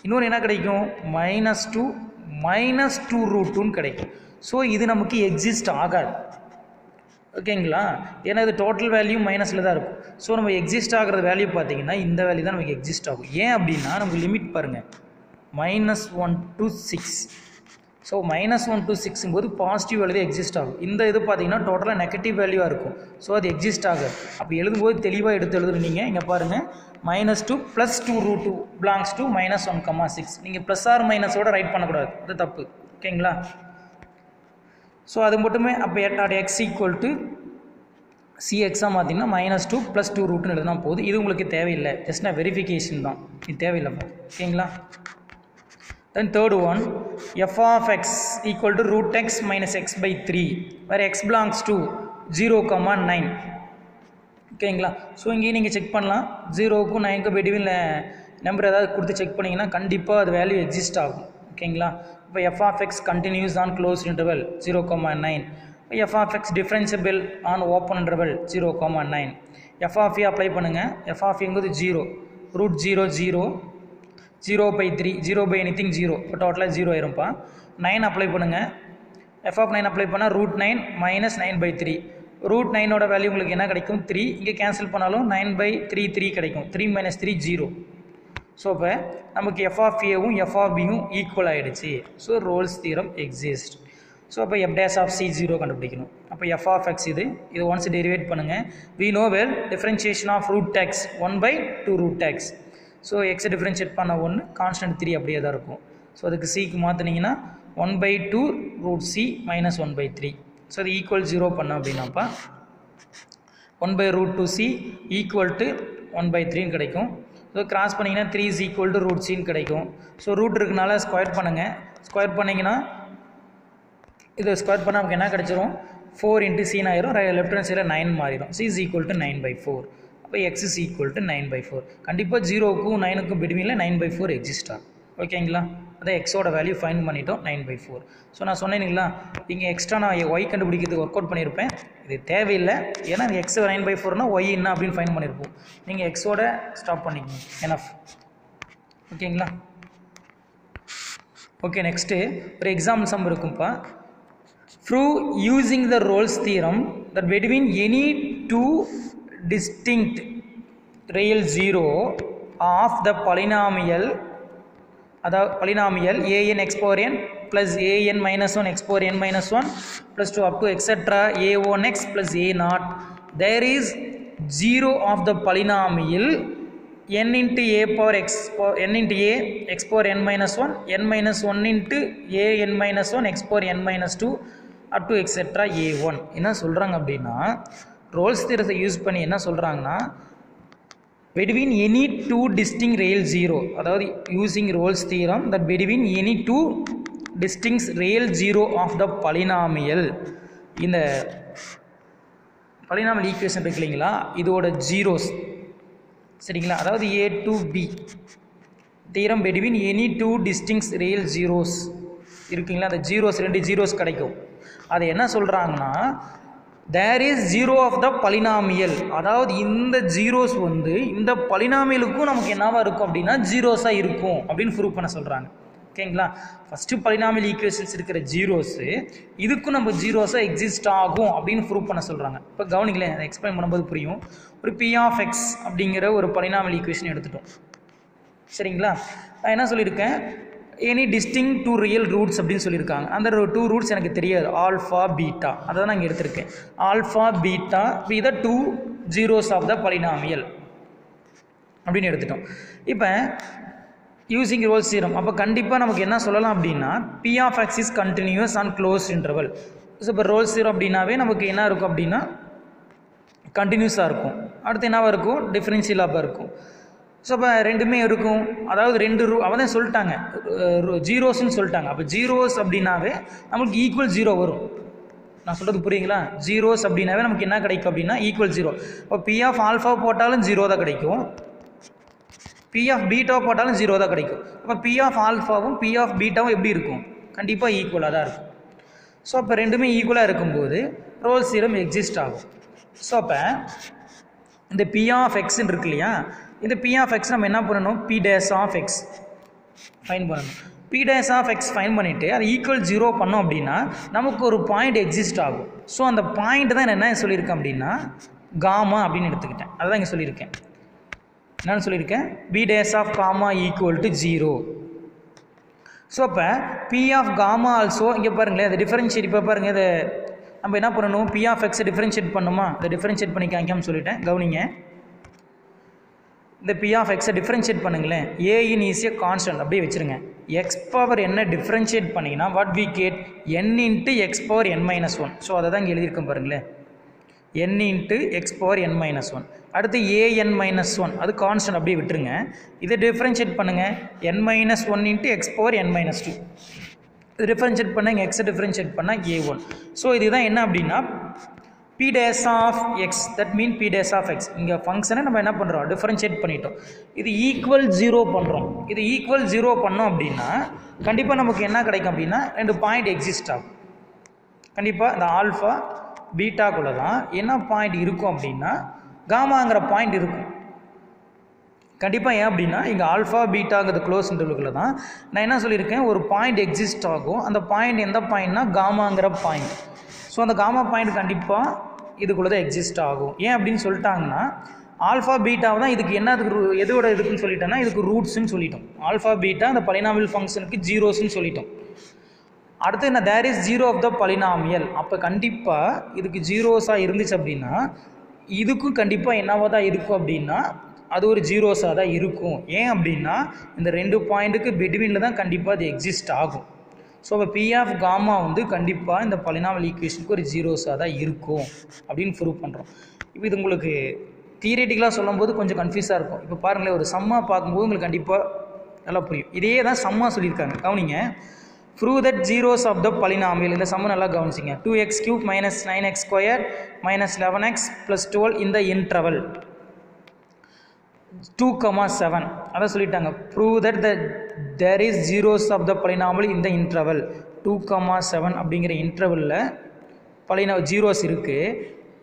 இன்னொன்று என்ன கிடைக்கும், minus 2 minus 2 root 2 கிடைக்கும். ஸோ இது நமக்கு எக்ஸிஸ்ட் ஆகாது. ஓகேங்களா, ஏன்னா இது டோட்டல் வேல்யூ மைனஸில் தான் இருக்கும். ஸோ நம்ம எக்ஸிஸ்ட் ஆகிற வேல்யூ பார்த்தீங்கன்னா இந்த வேல்யூ தான் நமக்கு எக்ஸிஸ்ட் ஆகும். ஏன் அப்படின்னா நமக்கு லிமிட் பாருங்கள், -1 to 6. ஸோ -1 to 6 போது பாசிட்டிவ் வேல்யூ எக்ஸிஸ்ட் ஆகும். இந்த இது பார்த்தீங்கன்னா டோட்டலாக நெகட்டிவ் வேல்யூவாக இருக்கும். ஸோ அது எக்ஸிஸ்ட் ஆகாது. அப்போ எழுதும்போது தெளிவாக எடுத்து எழுதுனீங்க. இங்கே பாருங்கள், -2 plus 2 root 2 belongs to minus 1,6. நீங்கள் ப்ளஸ் ஆர் மைனஸோட ரைட் பண்ணக்கூடாது, அது தப்பு. ஓகேங்களா, ஸோ அது மட்டுமே. அப்போ x equal to cxஆக மாற்றிங்கன்னா -2 plus 2 root எழுதுனா போகுது. இது உங்களுக்கு தேவையில்லை, ஜஸ்ட் நான் வெரிஃபிகேஷன் தான், இது தேவையில்லைப்பா. ஓகேங்களா, then third one, f of x equal to root x minus x by 3 where x belongs to 0,9. ஓகேங்களா, ஸோ இங்கே நீங்கள் செக் பண்ணலாம், 0க்கும் 9க்கும் பிட்வீன் நம்பர் ஏதாவது கொடுத்து செக் பண்ணிங்கன்னா கண்டிப்பாக அது வேல்யூ எக்ஸிஸ்ட் ஆகும். ஓகேங்களா, இப்போ f of x continues on closed interval 0,9. f of x differentiable on open interval 0,9. f of a apply பண்ணுங்கள். f of a எங்குது 0, root 0 0 0 by 3, 0 by anything 0, இப்போ டோட்டலாக 0 ஆயிரும்ப்பா. 9 அப்ளை பண்ணுங்கள். f of 9 அப்ளை பண்ணால் root 9 minus 9 by 3. root 9ஓட value உங்களுக்கு என்ன கிடைக்கும், 3. இங்கே கேன்சல் பண்ணாலும் 9 by 3 3 கிடைக்கும். 3 minus 3 0. ஸோ இப்போ நமக்கு f of aவும் f of bயும் ஈக்குவல் ஆகிடுச்சு. So Rolle's theorem exist. So அப்போ f dash of c 0 கண்டுபிடிக்கணும். அப்போ f of x இது ஒன்ஸ் டெரிவேட் பண்ணுங்கள். we know well differentiation of root x 1 by 2 root x. So எக்ஸை டிஃப்ரென்ஷியேட் பண்ண 1, கான்ஸ்டன்ட் 3 அப்படியே தான் இருக்கும். ஸோ அதுக்கு சிக்கு மாற்றினீங்கன்னா 1 by 2 root c minus 1 by 3. So அது ஈக்குவல் 0 பண்ண அப்படின்னாப்பா 1 by root 2c equal to 1 by 3 கிடைக்கும். ஸோ கிராஸ் பண்ணிங்கன்னா 3 is equal to root c கிடைக்கும். ஸோ ரூட் இருக்குனால ஸ்கொயர் பண்ணுங்கள். ஸ்கொயர் பண்ணிங்கன்னா இது ஸ்கொயர் பண்ணால் நமக்கு என்ன கிடச்சிரும், 4 into c ஆயிரும். லெஃப்ட் ஹேண்ட் சைடில் 9 மாறிடும். c is equal to 9 by 4. அப்போ x is equal to 9 by 4. கண்டிப்பாக 0க்கும் 9க்கும் பிட்வீனில் 9 by 4 எக்ஸிஸ்ட் ஆகும். ஓகேங்களா, அதான் எக்ஸோட வேல்யூ ஃபைண்ட் பண்ணிட்டோம் 9 by 4. ஸோ நான் சொன்னேனுங்களா, இங்கே எக்ஸ்ட்ரா நான் ஒய் கண்டுபிடிக்கிறதுக்கு ஒர்க் அவுட் பண்ணியிருப்பேன். இது தேவையில்லை, ஏன்னா எக்ஸ் 9 by 4னா ஒய் என்ன அப்படின்னு ஃபைண்ட் பண்ணியிருப்போம். நீங்கள் எக்ஸோட ஸ்டாப் பண்ணிக்கணும், எனஃப். ஓகேங்களா, ஓகே. நெக்ஸ்ட்டு ஒரு எக்ஸாம்பிள் சம் இருக்கும்ப்பா. Prove using the Rolle's theorem that between any two distinct real zero of the polynomial an x power n plus an minus 1 x power n minus 1 plus 2 up to etc. a1x plus a0, there is zero of the polynomial n into a power x n into a x power n minus 1 n minus 1 into a n minus 1 x power n minus 2 up to etc. a1. என்ன சொல்கிறாங்க அப்படின்னா, Rolle's தியரத்தை use பண்ணி என்ன சொல்கிறாங்கன்னா, between any two distinct real zero, அதாவது using Rolle's theorem that between any two distinct real zero of the polynomial, இந்த polynomial equation இருக்கு இல்லைங்களா, இதோட ஜீரோஸ் சரிங்களா, அதாவது a to b theorem between any two distinct real zeros இருக்குங்களா, அந்த zeros 2 zeros கிடைக்கும். அது என்ன சொல்கிறாங்கன்னா, there is zero of the polynomial, அதாவது இந்த ஜீரோஸ் வந்து இந்த பலினாமியலுக்கும் நமக்கு என்னவா இருக்கும் அப்படின்னா ஜீரோஸாக இருக்கும் அப்படின்னு ப்ரூவ் பண்ண சொல்கிறாங்க. ஓகேங்களா, ஃபஸ்ட்டு பலினாமியல் ஈக்குவேஷன்ஸ் இருக்கிற ஜீரோஸு இதுக்கும் நம்ம ஜீரோஸாக எக்ஸிஸ்ட் ஆகும் அப்படின்னு ப்ரூவ் பண்ண சொல்கிறாங்க. இப்போ கவனிக்கல, அதை எக்ஸ்பிளைன் பண்ணும்போது புரியும். ஒரு p of x அப்படிங்கிற ஒரு பலினாமியல் ஈக்குவேஷன் எடுத்துட்டோம் சரிங்களா. நான் என்ன சொல்லியிருக்கேன், எனி டிஸ்டிங் டூ ரியல் ரூட்ஸ் அப்படின்னு சொல்லியிருக்காங்க. அந்த 2 ரூட்ஸ் எனக்கு தெரியாது, ஆல்ஃபா பீட்டா, அதை தான் நான் இங்கே எடுத்திருக்கேன். Alpha beta be the 2 zeros of the polynomial அப்படின்னு எடுத்துட்டோம். இப்போ யூசிங் ரோல்ஸ் தியரம், அப்போ கண்டிப்பாக நமக்கு என்ன சொல்லலாம் அப்படின்னா p of x is continuous on close interval. So இப்போ ரோல்ஸ் தியரம் அப்படின்னாவே நமக்கு என்ன இருக்கும் அப்படின்னா கண்டினியூஸாக இருக்கும். அடுத்து என்னவாக இருக்கும், டிஃபரன்ஷியலாக இருக்கும். ஸோ அப்போ ரெண்டுமே இருக்கும், அதாவது 2 அவன் தான் சொல்லிட்டாங்க ஜீரோஸ்ன்னு சொல்லிட்டாங்க. அப்போ ஜீரோஸ் அப்படின்னாவே நமக்கு ஈக்குவல் 0 வரும். நான் சொல்கிறது புரியுங்களா? ஜீரோஸ் அப்படின்னாவே நமக்கு என்ன கிடைக்கும் அப்படின்னா ஈக்குவல் 0. இப்போ பி ஆஃப் ஆல்ஃபா போட்டாலும் 0 தான் கிடைக்கும், பி ஆஃப் பீட்டா போட்டாலும் 0 தான் கிடைக்கும். அப்போ பி ஆஃப் ஆல்ஃபாவும் பி ஆஃப் பீட்டாவும் எப்படி இருக்கும், கண்டிப்பாக ஈக்குவலாக தான் இருக்கும். ஸோ அப்போ ரெண்டுமே ஈக்குவலாக இருக்கும்போது ரோல்ஸ் தியரம் எக்ஸிஸ்ட் ஆகும். ஸோ அப்போ இந்த பி ஆஃப் எக்ஸ்ன்னு இருக்கு இல்லையா, இந்த பி ஆஃப் எக்ஸ் நம்ம என்ன பண்ணணும், p dash of x find பண்ணணும். P dash of x find பண்ணிவிட்டு அது ஈக்குவல் 0 பண்ணோம் அப்படின்னா நமக்கு ஒரு பாயிண்ட் எக்ஸிஸ்ட் ஆகும். ஸோ அந்த பாயிண்ட் தான் என்ன சொல்லியிருக்கேன் அப்படின்னா காமா அப்படின்னு எடுத்துக்கிட்டேன். அதுதான் இங்கே சொல்லியிருக்கேன். என்னன்னு சொல்லியிருக்கேன், p dash of gamma equal to 0. So அப்போ பி ஆஃப் காமா ஆல்சோ இங்கே பாருங்களேன், அது டிஃபரன்ஷியேட். இப்போ பாருங்கள், இதை நம்ம என்ன பண்ணணும், பி ஆஃப் எக்ஸை டிஃபரன்ஷியேட் பண்ணுமா, அதை டிஃபரன்ஷியேட் பண்ணி காமிக்காமல் சொல்லிட்டேன், கவனிங்க. இந்த பி ஆஃப் எக்ஸை டிஃபரன்ஷியேட் பண்ணுங்களேன், ஏ இன் இஸ் ஏ கான்ஸ்டன்ட் அப்படியே வச்சுருங்க. எக்ஸ் பவர் என்ன டிஃபரன்ஷியேட் பண்ணிங்கன்னா what we get, n into x power n minus 1. So அதை தான் இங்கே எழுதியிருக்கோம் பாருங்களேன், n into x power n minus 1. அடுத்து an மைனஸ் 1, அது கான்ஸ்டன்ட் அப்படியே விட்டுருங்க. இதை டிஃபரன்ஷியேட் பண்ணுங்கள், n minus 1 into x power n minus 2. இது டிஃபரன்ஷியேட் பண்ணால் இங்கே எக்ஸை டிஃபரன்ஷியேட் பண்ணால் a1. ஸோ இதுதான் என்ன அப்படின்னா p dash of x, that mean p dash of x. இங்கே ஃபங்க்ஷனை நம்ம என்ன பண்ணுறோம், டிஃபரன்ஷியேட் பண்ணிட்டோம். இது ஈக்குவல் 0 பண்ணுறோம். இது ஈக்குவல் 0 பண்ணோம் அப்படின்னா கண்டிப்பாக நமக்கு என்ன கிடைக்கும் அப்படின்னா 2 பாயிண்ட் எக்ஸிஸ்ட் ஆகும். கண்டிப்பாக இந்த ஆல்ஃபா பீட்டாக்குள்ளே தான் என்ன பாயிண்ட் இருக்கும் அப்படின்னா காமாங்கிற பாயிண்ட் இருக்கும் கண்டிப்பாக. ஏன் அப்படின்னா இங்கே ஆல்ஃபா பீட்டாங்கிறது க்ளோஸ் இன்டர்வலுக்குள்ள தான் நான் என்ன சொல்லியிருக்கேன், ஒரு பாயிண்ட் எக்ஸிஸ்ட் ஆகும். அந்த பாயிண்ட் எந்த பாயிண்ட்னா காமாங்கிற பாயிண்ட். ஸோ அந்த காமா பாயிண்ட் கண்டிப்பாக இதுக்குள்ளே தான் எக்ஸிஸ்ட் ஆகும். ஏன் அப்படின்னு சொல்லிட்டாங்கன்னா ஆல்ஃபா பீட்டாவை தான் இதுக்கு என்ன எதோட இதுக்குன்னு சொல்லிட்டோன்னா இதுக்கு ரூட்ஸ்ன்னு சொல்லிட்டோம். ஆல்ஃபா பீட்டா அந்த பாலினாமியல் ஃபங்க்ஷனுக்கு ஜீரோஸ்ன்னு சொல்லிட்டோம். அடுத்து என்ன, there is 0 of the polynomial. அப்போ கண்டிப்பாக இதுக்கு ஜீரோஸாக இருந்துச்சு அப்படின்னா இதுக்கும் கண்டிப்பாக என்னவாக தான் இருக்கும் அப்படின்னா அது ஒரு ஜீரோஸாக தான் இருக்கும். ஏன் அப்படின்னா இந்த 2 பாயிண்ட்டுக்கு பிட்வீனில் தான் கண்டிப்பாக அது எக்ஸிஸ்ட் ஆகும். ஸோ இப்போ பி ஆஃப் காமா வந்து கண்டிப்பாக இந்த பாலினாமியல் ஈக்குவேஷனுக்கு ஒரு ஜீரோஸாக தான் இருக்கும் அப்படின்னு ப்ரூவ் பண்ணுறோம். இப்போ இது உங்களுக்கு தியரிட்டிக்கலாக சொல்லும்போது கொஞ்சம் கன்ஃபியூஸாக இருக்கும். இப்போ பாருங்களேன், ஒரு சம்மா பார்க்கும்போது உங்களுக்கு கண்டிப்பாக நல்லா புரியும். இதே தான் சம்மா சொல்லியிருக்காங்க, கவனிங்க. Prove that zeros of the polynomial. இந்த சம்ம நல்லா கவனிச்சிங்க. 2x³ minus 9x² minus 11x plus 12 இந்த இன்டர்வல் 2,7 அதான் சொல்லிட்டாங்க. Prove that there is zeros of the polynomial இந்த இன்டர்வல் 2,7 அப்படிங்கிற இன்டர்வலில் ஜீரோஸ் இருக்குது.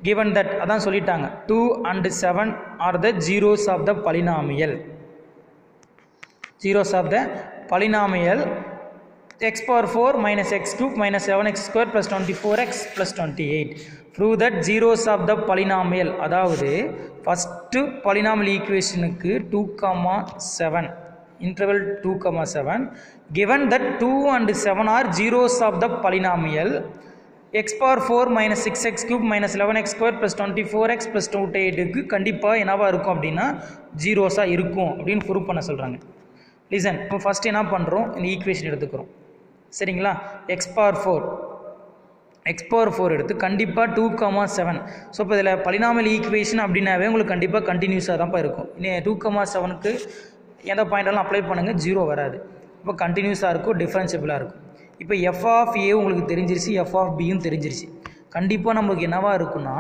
கிவன் தட் அதான் சொல்லிட்டாங்க 2 and 7 are the zeros of the polynomial. Zeros of the polynomial x power 4 minus x³ minus 7x² plus 24x plus 28. Prove that zeros of the polynomial. அதாவது first polynomial ஈக்குவேஷனுக்கு 2,7 interval 2,7 given that 2 and 7 are zeros of the polynomial x power 4 minus 6x³ minus 11x² plus 24x plus 28க்கு கண்டிப்பாக என்னவா இருக்கும் அப்படின்னா ஜீரோஸாக இருக்கும் அப்படின்னு prove பண்ண சொல்கிறாங்க. Listen, இப்போ ஃபஸ்ட்டு என்ன பண்ணுறோம், இந்த ஈக்குவேஷன் எடுத்துக்கிறோம் சரிங்களா. x power 4 எடுத்து கண்டிப்பாக 2,7. ஸோ இப்போ இதில் பாலினாமியல் ஈக்குவேஷன் அப்படின்னாவே உங்களுக்கு கண்டிப்பாக கண்டினியூஸாக தான்ப்பா இருக்கும். இன்னும் 2,7க்கு எந்த பாயிண்டெல்லாம் அப்ளை பண்ணுங்கள், ஜீரோ வராது. இப்போ கண்டினியூஸாக இருக்கும், டிஃப்ரென்சிபிளாக இருக்கும். இப்போ எஃப் ஆஃப் ஏ உங்களுக்கு தெரிஞ்சிருச்சு, எஃப் ஆஃப் பியும் தெரிஞ்சிருச்சு. கண்டிப்பாக நமக்கு என்னவாக இருக்குன்னா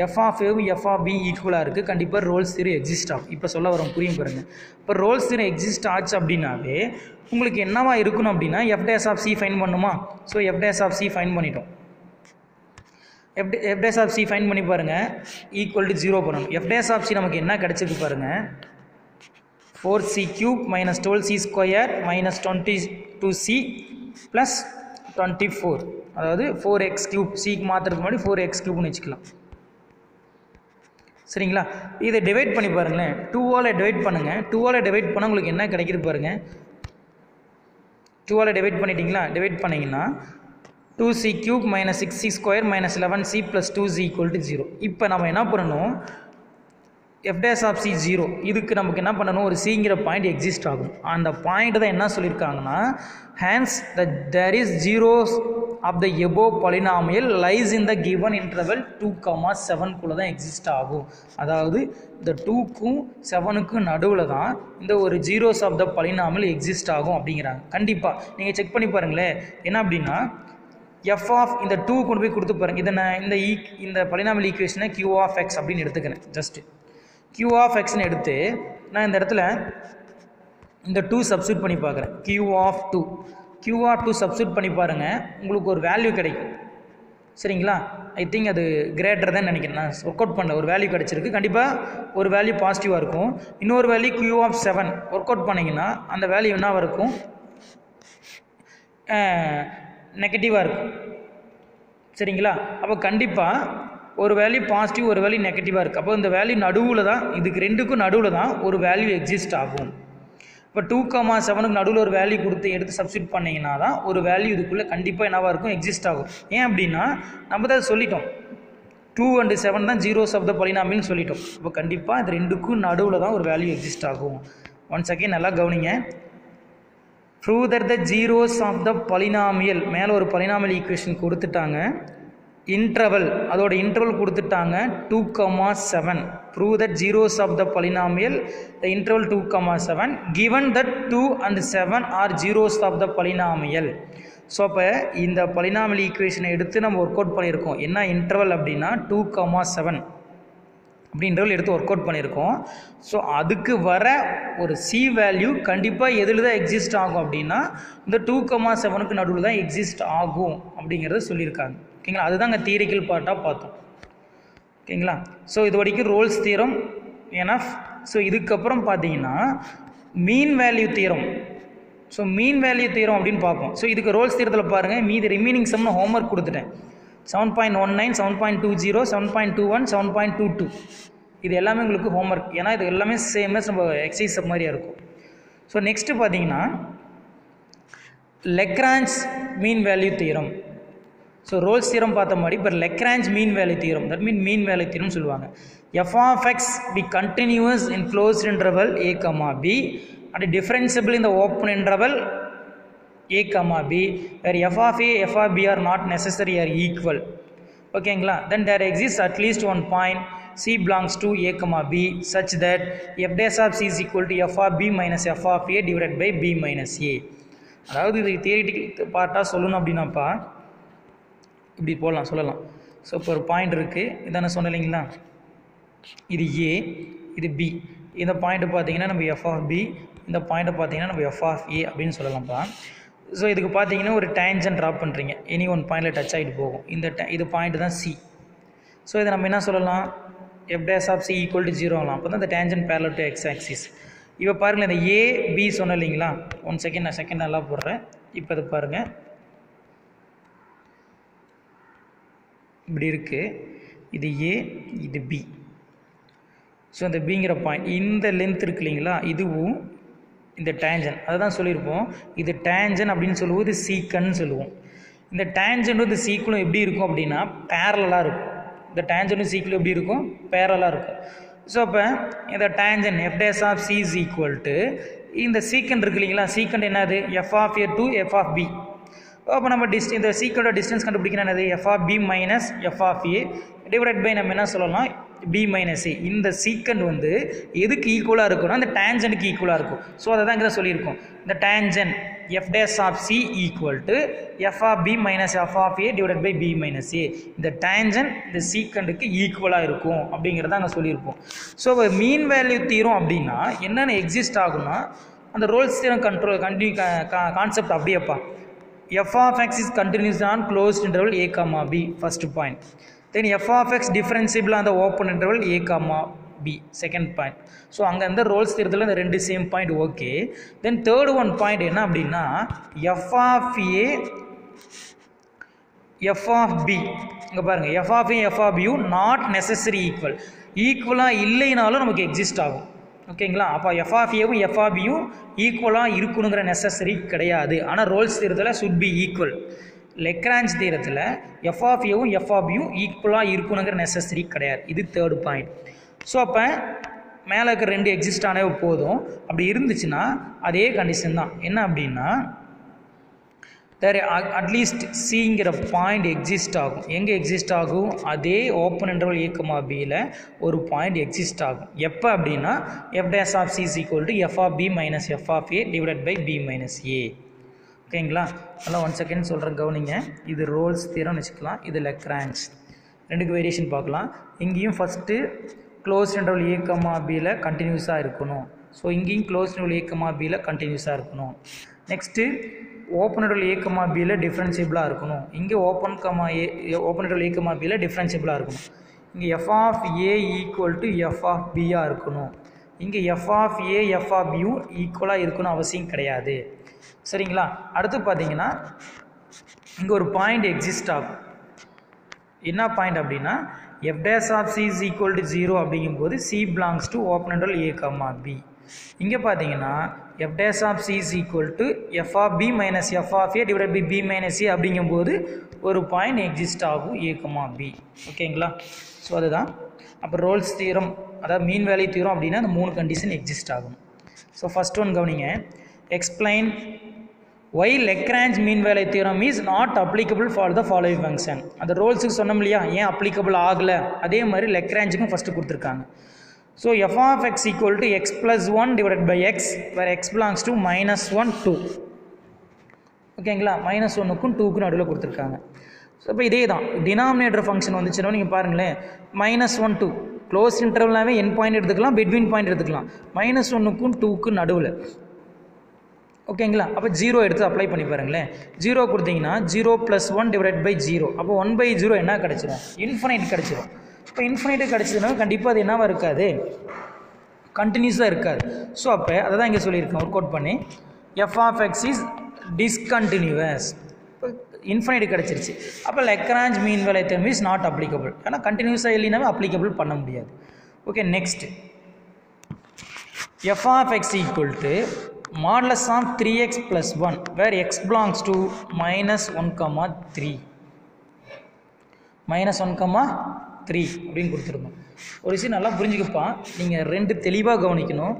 எஃப் ஆஃப் ஏவும் எஃப் ஆஃப் பி ஈக்குவலாக இருக்குது. கண்டிப்பாக ரோல்ஸ் தியரி எக்ஸிஸ்ட் ஆகும். இப்போ சொல்ல வரோம், புரியும் பாருங்கள். இப்போ ரோல்ஸ் தியரி எக்ஸிஸ்ட் ஆச்சு அப்படின்னாவே உங்களுக்கு என்னவா இருக்கணும் அப்படின்னா f dash of c find பண்ணுமா. ஸோ f dash of c find பண்ணிட்டோம். F dash of c find பண்ணி பாருங்கள், ஈக்குவல் டு 0 பண்ணணும். எஃப் டேஸ் ஆஃப் சி நமக்கு என்ன கிடச்சிருக்கு பாருங்கள், 4c³ minus 12c² minus 22c plus 24. அதாவது 4x³ சிக்கு மாற்றுறதுக்கு முன்னாடி 4x³ வச்சுக்கலாம் சரிங்களா. இதை டிவைட் பண்ணி பாருங்களேன், 2ஆல் டிவைட் பண்ணுங்கள். 2ஆல் டிவைட் பண்ணால் உங்களுக்கு என்ன கிடைக்கிது பாருங்கள், 2ஆல் டிவைட் பண்ணிட்டீங்களா? டிவைட் பண்ணிங்கன்னா 2c³ - 6c² - 11c + 2c = 0. இப்போ நம்ம என்ன பண்ணணும், f dash of c 0, இதுக்கு நமக்கு என்ன பண்ணணும், ஒரு cங்கிற பாயிண்ட் எக்ஸிஸ்ட் ஆகும். அந்த பாயிண்ட் தான் என்ன சொல்லியிருக்காங்கன்னா, hence there is zeros of the above polynomial lies in the given interval 2, 7 தான் எக்ஸிஸ்ட் ஆகும். அதாவது இந்த 2க்கும் 7க்கும் நடுவில் தான் இந்த ஒரு zeros of the polynomial exist ஆகும் அப்படிங்கிறாங்க. கண்டிப்பாக நீங்கள் செக் பண்ணி பாருங்களேன். என்ன அப்படின்னா, f ஆஃப் இந்த 2 கொண்டு போய் கொடுத்து பாருங்க. இதை நான் இந்த polynomial ஈக்குவேஷனை q ஆஃப் x அப்படின்னு எடுத்துக்கிறேன். ஜஸ்ட் q ஆஃப் xன்னு எடுத்து நான் இந்த இடத்துல இந்த 2 சப்ஸ்டியூட் பண்ணி பார்க்குறேன். q ஆஃப் 2 சப்ஸ்டியூட் பண்ணி பாருங்கள், உங்களுக்கு ஒரு வேல்யூ கிடைக்கும். சரிங்களா? ஐ திங்க் அது கிரேட்டர் தான் நினைக்கிறேன். நான் ஒர்க் அவுட் பண்ணல, ஒரு வேல்யூ கிடச்சிருக்கு. கண்டிப்பாக ஒரு வேல்யூ பாசிட்டிவாக இருக்கும். இன்னொரு value q of 7 work out பண்ணிங்கன்னா அந்த வேல்யூ என்னவாக இருக்கும், நெகட்டிவாக இருக்கும். சரிங்களா? அப்போ கண்டிப்பாக ஒரு வேல்யூ பாசிட்டிவ், ஒரு வேல்யூ நெகட்டிவாக இருக்குது. அப்போ இந்த வேல்யூ நடுவில் தான், இதுக்கு ரெண்டுக்கும் நடுவில் தான் ஒரு வேல்யூ எக்ஸிஸ்ட் ஆகும். இப்போ 2, 7க்கு நடுவில் ஒரு வேல்யூ கொடுத்து எடுத்து சப்ஸ்டியூட் பண்ணிங்கன்னா தான் ஒரு வேல்யூ இதுக்குள்ளே கண்டிப்பாக என்னவாக இருக்கும், எக்ஸிஸ்ட் ஆகும். ஏன் அப்படின்னா நம்ம தான் சொல்லிட்டோம் 2 and 7 தான் ஜீரோஸ் ஆஃப் த polynomial சொல்லிட்டோம். இப்போ கண்டிப்பாக இது ரெண்டுக்கும் நடுவில் தான் ஒரு வேல்யூ எக்ஸிஸ்ட் ஆகும். ஒன்ஸ் அகெயின் நல்லா கவனிங்க. prove that the zeros of the polynomial, மேலே ஒரு polynomial ஈக்குவேஷன் கொடுத்துட்டாங்க, இன்டர்வல் அதோட இன்டர்வல் கொடுத்துட்டாங்க 2, 7. prove that zeros of the polynomial the interval 2, 7 given that 2 and 7 are zeros of the polynomial. So அப்போ இந்த polynomial ஈக்குவேஷனை எடுத்து நம்ம ஒர்க் அவுட் பண்ணியிருக்கோம். என்ன இன்டர்வல் அப்படின்னா 2, 7 அப்படி இன்டர்வல் எடுத்து ஒர்க் அவுட் பண்ணியிருக்கோம். ஸோ அதுக்கு வர ஒரு சி வேல்யூ கண்டிப்பாக எதில் தான் எக்ஸிஸ்ட் ஆகும் அப்படின்னா இந்த 2, 7க்கு நடுவில் தான் எக்ஸிஸ்ட் ஆகும் அப்படிங்கிறத சொல்லியிருக்காங்க. ஓகேங்களா? அதுதாங்க தியரிக்கல் பார்ட்டாக பார்த்தோம். ஓகேங்களா? ஸோ இது வரைக்கும் ரோல்ஸ் தியரம் எனஃப். ஸோ இதுக்கப்புறம் பார்த்தீங்கன்னா மீன் வேல்யூ தியரம். ஸோ மீன் வேல்யூ தியரம் அப்படின்னு பார்ப்போம். ஸோ இதுக்கு ரோல்ஸ் தியரத்தில் பாருங்கள், மீதி ரிமைனிங் சம் நான் ஹோம்ஒர்க் கொடுத்துட்டேன். 7.19, 7.20, 7.21, 7.22 இது எல்லாமே உங்களுக்கு ஹோம்ஒர்க். ஏன்னா இது எல்லாமே சேம் நம்ம எக்ஸசைஸ் சப் மாதிரியாக இருக்கும். ஸோ நெக்ஸ்ட்டு பார்த்தீங்கன்னா Lagrange mean value theorem. So Rolle's theorem பார்த்த மாதிரி இப்போ Lagrange mean value theorem, that mean mean value theorem சொல்லுவாங்க. f of x be continuous in closed interval a, b and differentiable in the open interval a, b where f of a, f of b are not necessary or equal. ஓகேங்களா? then there exists at least one point c belongs to a, b such that f dash of c is equal to f of b minus f of a divided by b minus a. அதாவது இது theoretical பார்ட்டாக சொல்லணும் அப்படின்னாப்பா இப்படி போடலாம், சொல்லலாம். So இப்போ ஒரு point இருக்குது, இதை நான் சொன்னேன் இல்லைங்களா, இது ஏ, இது பி. இந்த பாயிண்ட்டு பார்த்தீங்கன்னா நம்ம எஃப் ஆஃப் பி, இந்த பாயிண்ட்டை பார்த்தீங்கன்னா நம்ம எஃப் ஆஃப் ஏ அப்படின்னு சொல்லலாம்ப்பா. ஸோ இதுக்கு பார்த்தீங்கன்னா ஒரு டேஞ்சன் ட்ராப் பண்ணுறீங்க, எனி ஒன் பாயிண்டில் டச் ஆகிட்டு போகும். இது பாயிண்ட் தான் சி. ஸோ இதை நம்ம என்ன சொல்லலாம், f dash of c equal to 0 ஆகலாம். அப்போ தான் இந்த tangent parallel to x axis. இப்போ பாருங்கள், இந்த ஏ பி சொன்னேன் இல்லைங்களா, ஒன் செகண்ட் நான் செகண்ட் நல்லா போடுறேன். இப்போ இது பாருங்கள், இப்படி இருக்குது. இது ஏ, இது பி. ஸோ இந்த பிங்கிற பாயிண்ட், இந்த லென்த் இருக்கு இல்லைங்களா, இதுவும் இந்த டேஞ்சன், அதை தான் சொல்லியிருப்போம். இது டேஞ்சன் அப்படின்னு சொல்லுவோம், இது சீக்கன்னு சொல்லுவோம். இந்த டேஞ்சன் வந்து சீக்கிரம் எப்படி இருக்கும் அப்படின்னா பேரலாக இருக்கும். இந்த டேஞ்சனும் சீக்கிரம் எப்படி இருக்கும், பேரலாக இருக்கும். ஸோ அப்போ இந்த tangent f dash of c is equal to இந்த சீக்கண்ட் இருக்கு இல்லைங்களா, சீக்கண்ட் என்னது f of a to f of b. அப்போ நம்ம இந்த சீக்கண்டோட டிஸ்டன்ஸ் கண்டுபிடிக்கணும், என்னது f of b minus f of a divide by நம்ம என்ன சொல்லலாம் பி மைனஸ் ஏ. இந்த சீக்கண்ட் வந்து எதுக்கு ஈக்குவலாக இருக்குன்னா இந்த டேஞ்சனுக்கு ஈக்குவலாக இருக்கும். ஸோ அதை தான் இங்கே சொல்லியிருக்கோம், இந்த tangent f dash of c equal to f of b minus f of a divide by b minus a. இந்த டேஞ்சன் இந்த சீக்கண்டுக்கு ஈக்குவலாக இருக்கும் அப்படிங்கிறத அங்கே சொல்லியிருப்போம். ஸோ மீன் வேல்யூ தீரும் அப்படின்னா என்னென்ன எக்ஸிஸ்ட் ஆகும்னா அந்த ரோல்ஸ் தீரம் கான்செப்ட் அப்படியேப்பா. f of x is continuous on closed interval a, b, first point. Then f of x differentiable on the open interval a, b, second point. So அங்கே இந்த Rolle's தீரத்தில் இந்த ரெண்டு same point okay. Then third one point என்ன அப்படின்னா f of a, f of b. இங்கே பாருங்கள், f of a, f of u not necessary equal. ஈக்குவலாக இல்லைனாலும் நமக்கு எக்ஸிஸ்ட் ஆகும். ஓகேங்களா? அப்போ எஃப்ஆஃப்ஏவும் எஃப்ஆபியும் ஈக்குவலாக இருக்கணுங்கிற நெசசரி கிடையாது. ஆனால் ரோல்ஸ் தியரத்தில் சுட் பி ஈக்குவல். லெக்ராஞ்ச் தியரத்தில் எஃப்ஆஃப்ஏவும் எஃப்ஆபியும் ஈக்குவலாக இருக்கணுங்கிற நெசசரி கிடையாது. இது தேர்ட் பாயிண்ட். ஸோ அப்போ மேலே இருக்கிற 2 எக்ஸிஸ்ட் ஆனவே போதும். அப்படி இருந்துச்சுன்னா அதே கண்டிஷன் தான். என்ன அப்படின்னா there அட்லீஸ்ட் சிங்கிற பாயிண்ட் எக்ஸிஸ்ட் ஆகும். எங்கே எக்ஸிஸ்ட் ஆகும்? அதே ஓப்பன் இன்டர்வல் a, bயில் ஒரு பாயிண்ட் எக்ஸிஸ்ட் ஆகும். எப்போ அப்படின்னா f dash of c is equal to f of b minus f of a divided by b minus a. ஓகேங்களா? அதெல்லாம் 1 செகண்ட் சொல்கிறேன், கவனிங்க. இது ரோல்ஸ் தியரம்னு வச்சுக்கலாம், இது லெக்ராஞ்ச். ரெண்டுக்கு வேரியேஷன் பார்க்கலாம். இங்கேயும் ஃபஸ்ட்டு க்ளோஸ் இன்டர்வல் a, bயில் கண்டினியூஸாக இருக்கணும். ஸோ இங்கேயும் க்ளோஸ் இன்டர்வல் a, bயில் கண்டினியூஸாக இருக்கணும். நெக்ஸ்ட்டு ஓப்பன் இன்டர்வல் a, bயில் டிஃப்ரென்ஷியபிளாக இருக்கணும். இங்கே ஓப்பன் இன்டர்வல் a, bயில் டிஃப்ரென்ஷியபிளாக இருக்கணும். இங்கே f of a equal to f of bயாக இருக்கணும். இங்கே f of a f of bயும் ஈக்குவலாக இருக்கணும் அவசியம் கிடையாது. சரிங்களா? அடுத்து பார்த்தீங்கன்னா இங்கே ஒரு பாயிண்ட் எக்ஸிஸ்ட் ஆகும். என்ன பாயிண்ட் அப்படின்னா f dash of c is equal to 0 அப்படிங்கும்போது c belongs to open interval a, b. இங்கே பார்த்தீங்கன்னா f dash of c is equal to f of b minus f of a divided by b minus a அப்படிங்கும்போது ஒரு point exist ஆகும் a, b. ஓகேங்களா? So அதுதான். அப்போ Rolle's theorem, அதாவது மீன் value theorem அப்படின்னா அந்த 3 கண்டிஷன் எக்ஸிஸ்ட் ஆகும். ஸோ ஃபஸ்ட் ஒன் கவனிங்க. Explain why Lagrange mean value theorem is not applicable for the following function. அந்த ரோல்ஸுக்கு சொன்னோம் இல்லையா, ஏன் அப்ளிகபிள் ஆகலை, அதே மாதிரி லெக்ராஞ்சுக்கும் ஃபஸ்ட்டு கொடுத்துருக்காங்க. So f of x equal to x plus 1 divided by x where x belongs to minus 1, 2. ஓகேங்களா? Minus 1க்கும் 2க்கும் நடுவில் கொடுத்துருக்காங்க. ஸோ இப்போ இதே தான் டினாமினேட்டர் ஃபங்க்ஷன் வந்துச்சுன்னா நீங்கள் பாருங்களேன், -1, 2 க்ளோஸ் இன்டர்வல்னாவே என் பாயிண்ட் எடுத்துக்கலாம், பிட்வீன் பாயிண்ட் எடுத்துக்கலாம். -1க்கும் 2க்கும் நடுவில். ஓகேங்களா? அப்போ 0 எடுத்து அப்ளை பண்ணி பாருங்களேன். 0 கொடுத்தீங்கன்னா 0 + 1 divided by 0. அப்போ 1/0 என்ன கிடச்சிரும்? இன்ஃபினைட் கிடச்சிரும். இப்போ இன்ஃபினைட்டு கிடச்சதுன்னா கண்டிப்பாக அது என்னவாக இருக்காது? கண்டினியூஸாக இருக்காது. ஸோ அப்போ அதை தான் இங்கே சொல்லியிருக்கேன் ஒர்க் அவுட் பண்ணி. f of x is discontinuous. இப்போ இன்ஃபினைட் கிடச்சிருச்சு. அப்போ Lagrange mean value theorem is not applicable. ஏன்னா கண்டினியூஸாக இல்லைனாவே அப்ளிகபிள் பண்ண முடியாது. Okay, next f of x equal to modulus of 3x plus 1 where x belongs to -1, 3 அப்படின்னு கொடுத்துருந்தோம். ஒரு விஷயம் நல்லா புரிஞ்சுக்கப்பா, நீங்கள் 2 தெளிவாக கவனிக்கணும்.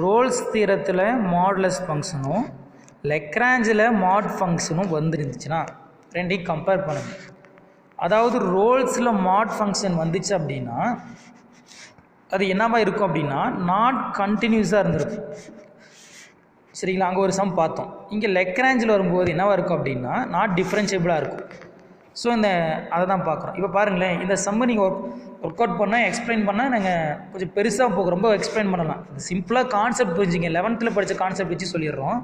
ரோல்ஸ் தியரத்தில் மாடுலஸ் ஃபங்க்ஷனும் லெக்ராஞ்சில் மாட் ஃபங்க்ஷனும் வந்துருந்துச்சுன்னா ரெண்டையும் கம்பேர் பண்ணுங்கள். அதாவது ரோல்ஸில் மாட் ஃபங்க்ஷன் வந்துச்சு அப்படின்னா அது என்னவா இருக்கும் அப்படின்னா நாட் கண்டினியூஸாக இருந்திருக்கும். சரிங்களா? அங்கே ஒரு சம் பார்த்தோம். இங்கே லெக்ராஞ்சில் வரும்போது என்னவாக இருக்கும் அப்படின்னா நாட் டிஃப்ரென்ஷியபிளாக இருக்கும். ஸோ அதை தான் பார்க்குறோம். இப்போ பாருங்களேன், இந்த சம்மை நீங்கள் ஒர்க் அவுட் பண்ணால் எக்ஸ்பிளைன் பண்ணால் நாங்கள் கொஞ்சம் பெருசாக போக ரொம்ப எக்ஸ்பிளைன் பண்ணலாம். இது சிம்பிளாக கான்செப்ட் புரிஞ்சுங்க. 11th படித்த கான்செப்ட் வச்சு சொல்லிடுறோம்.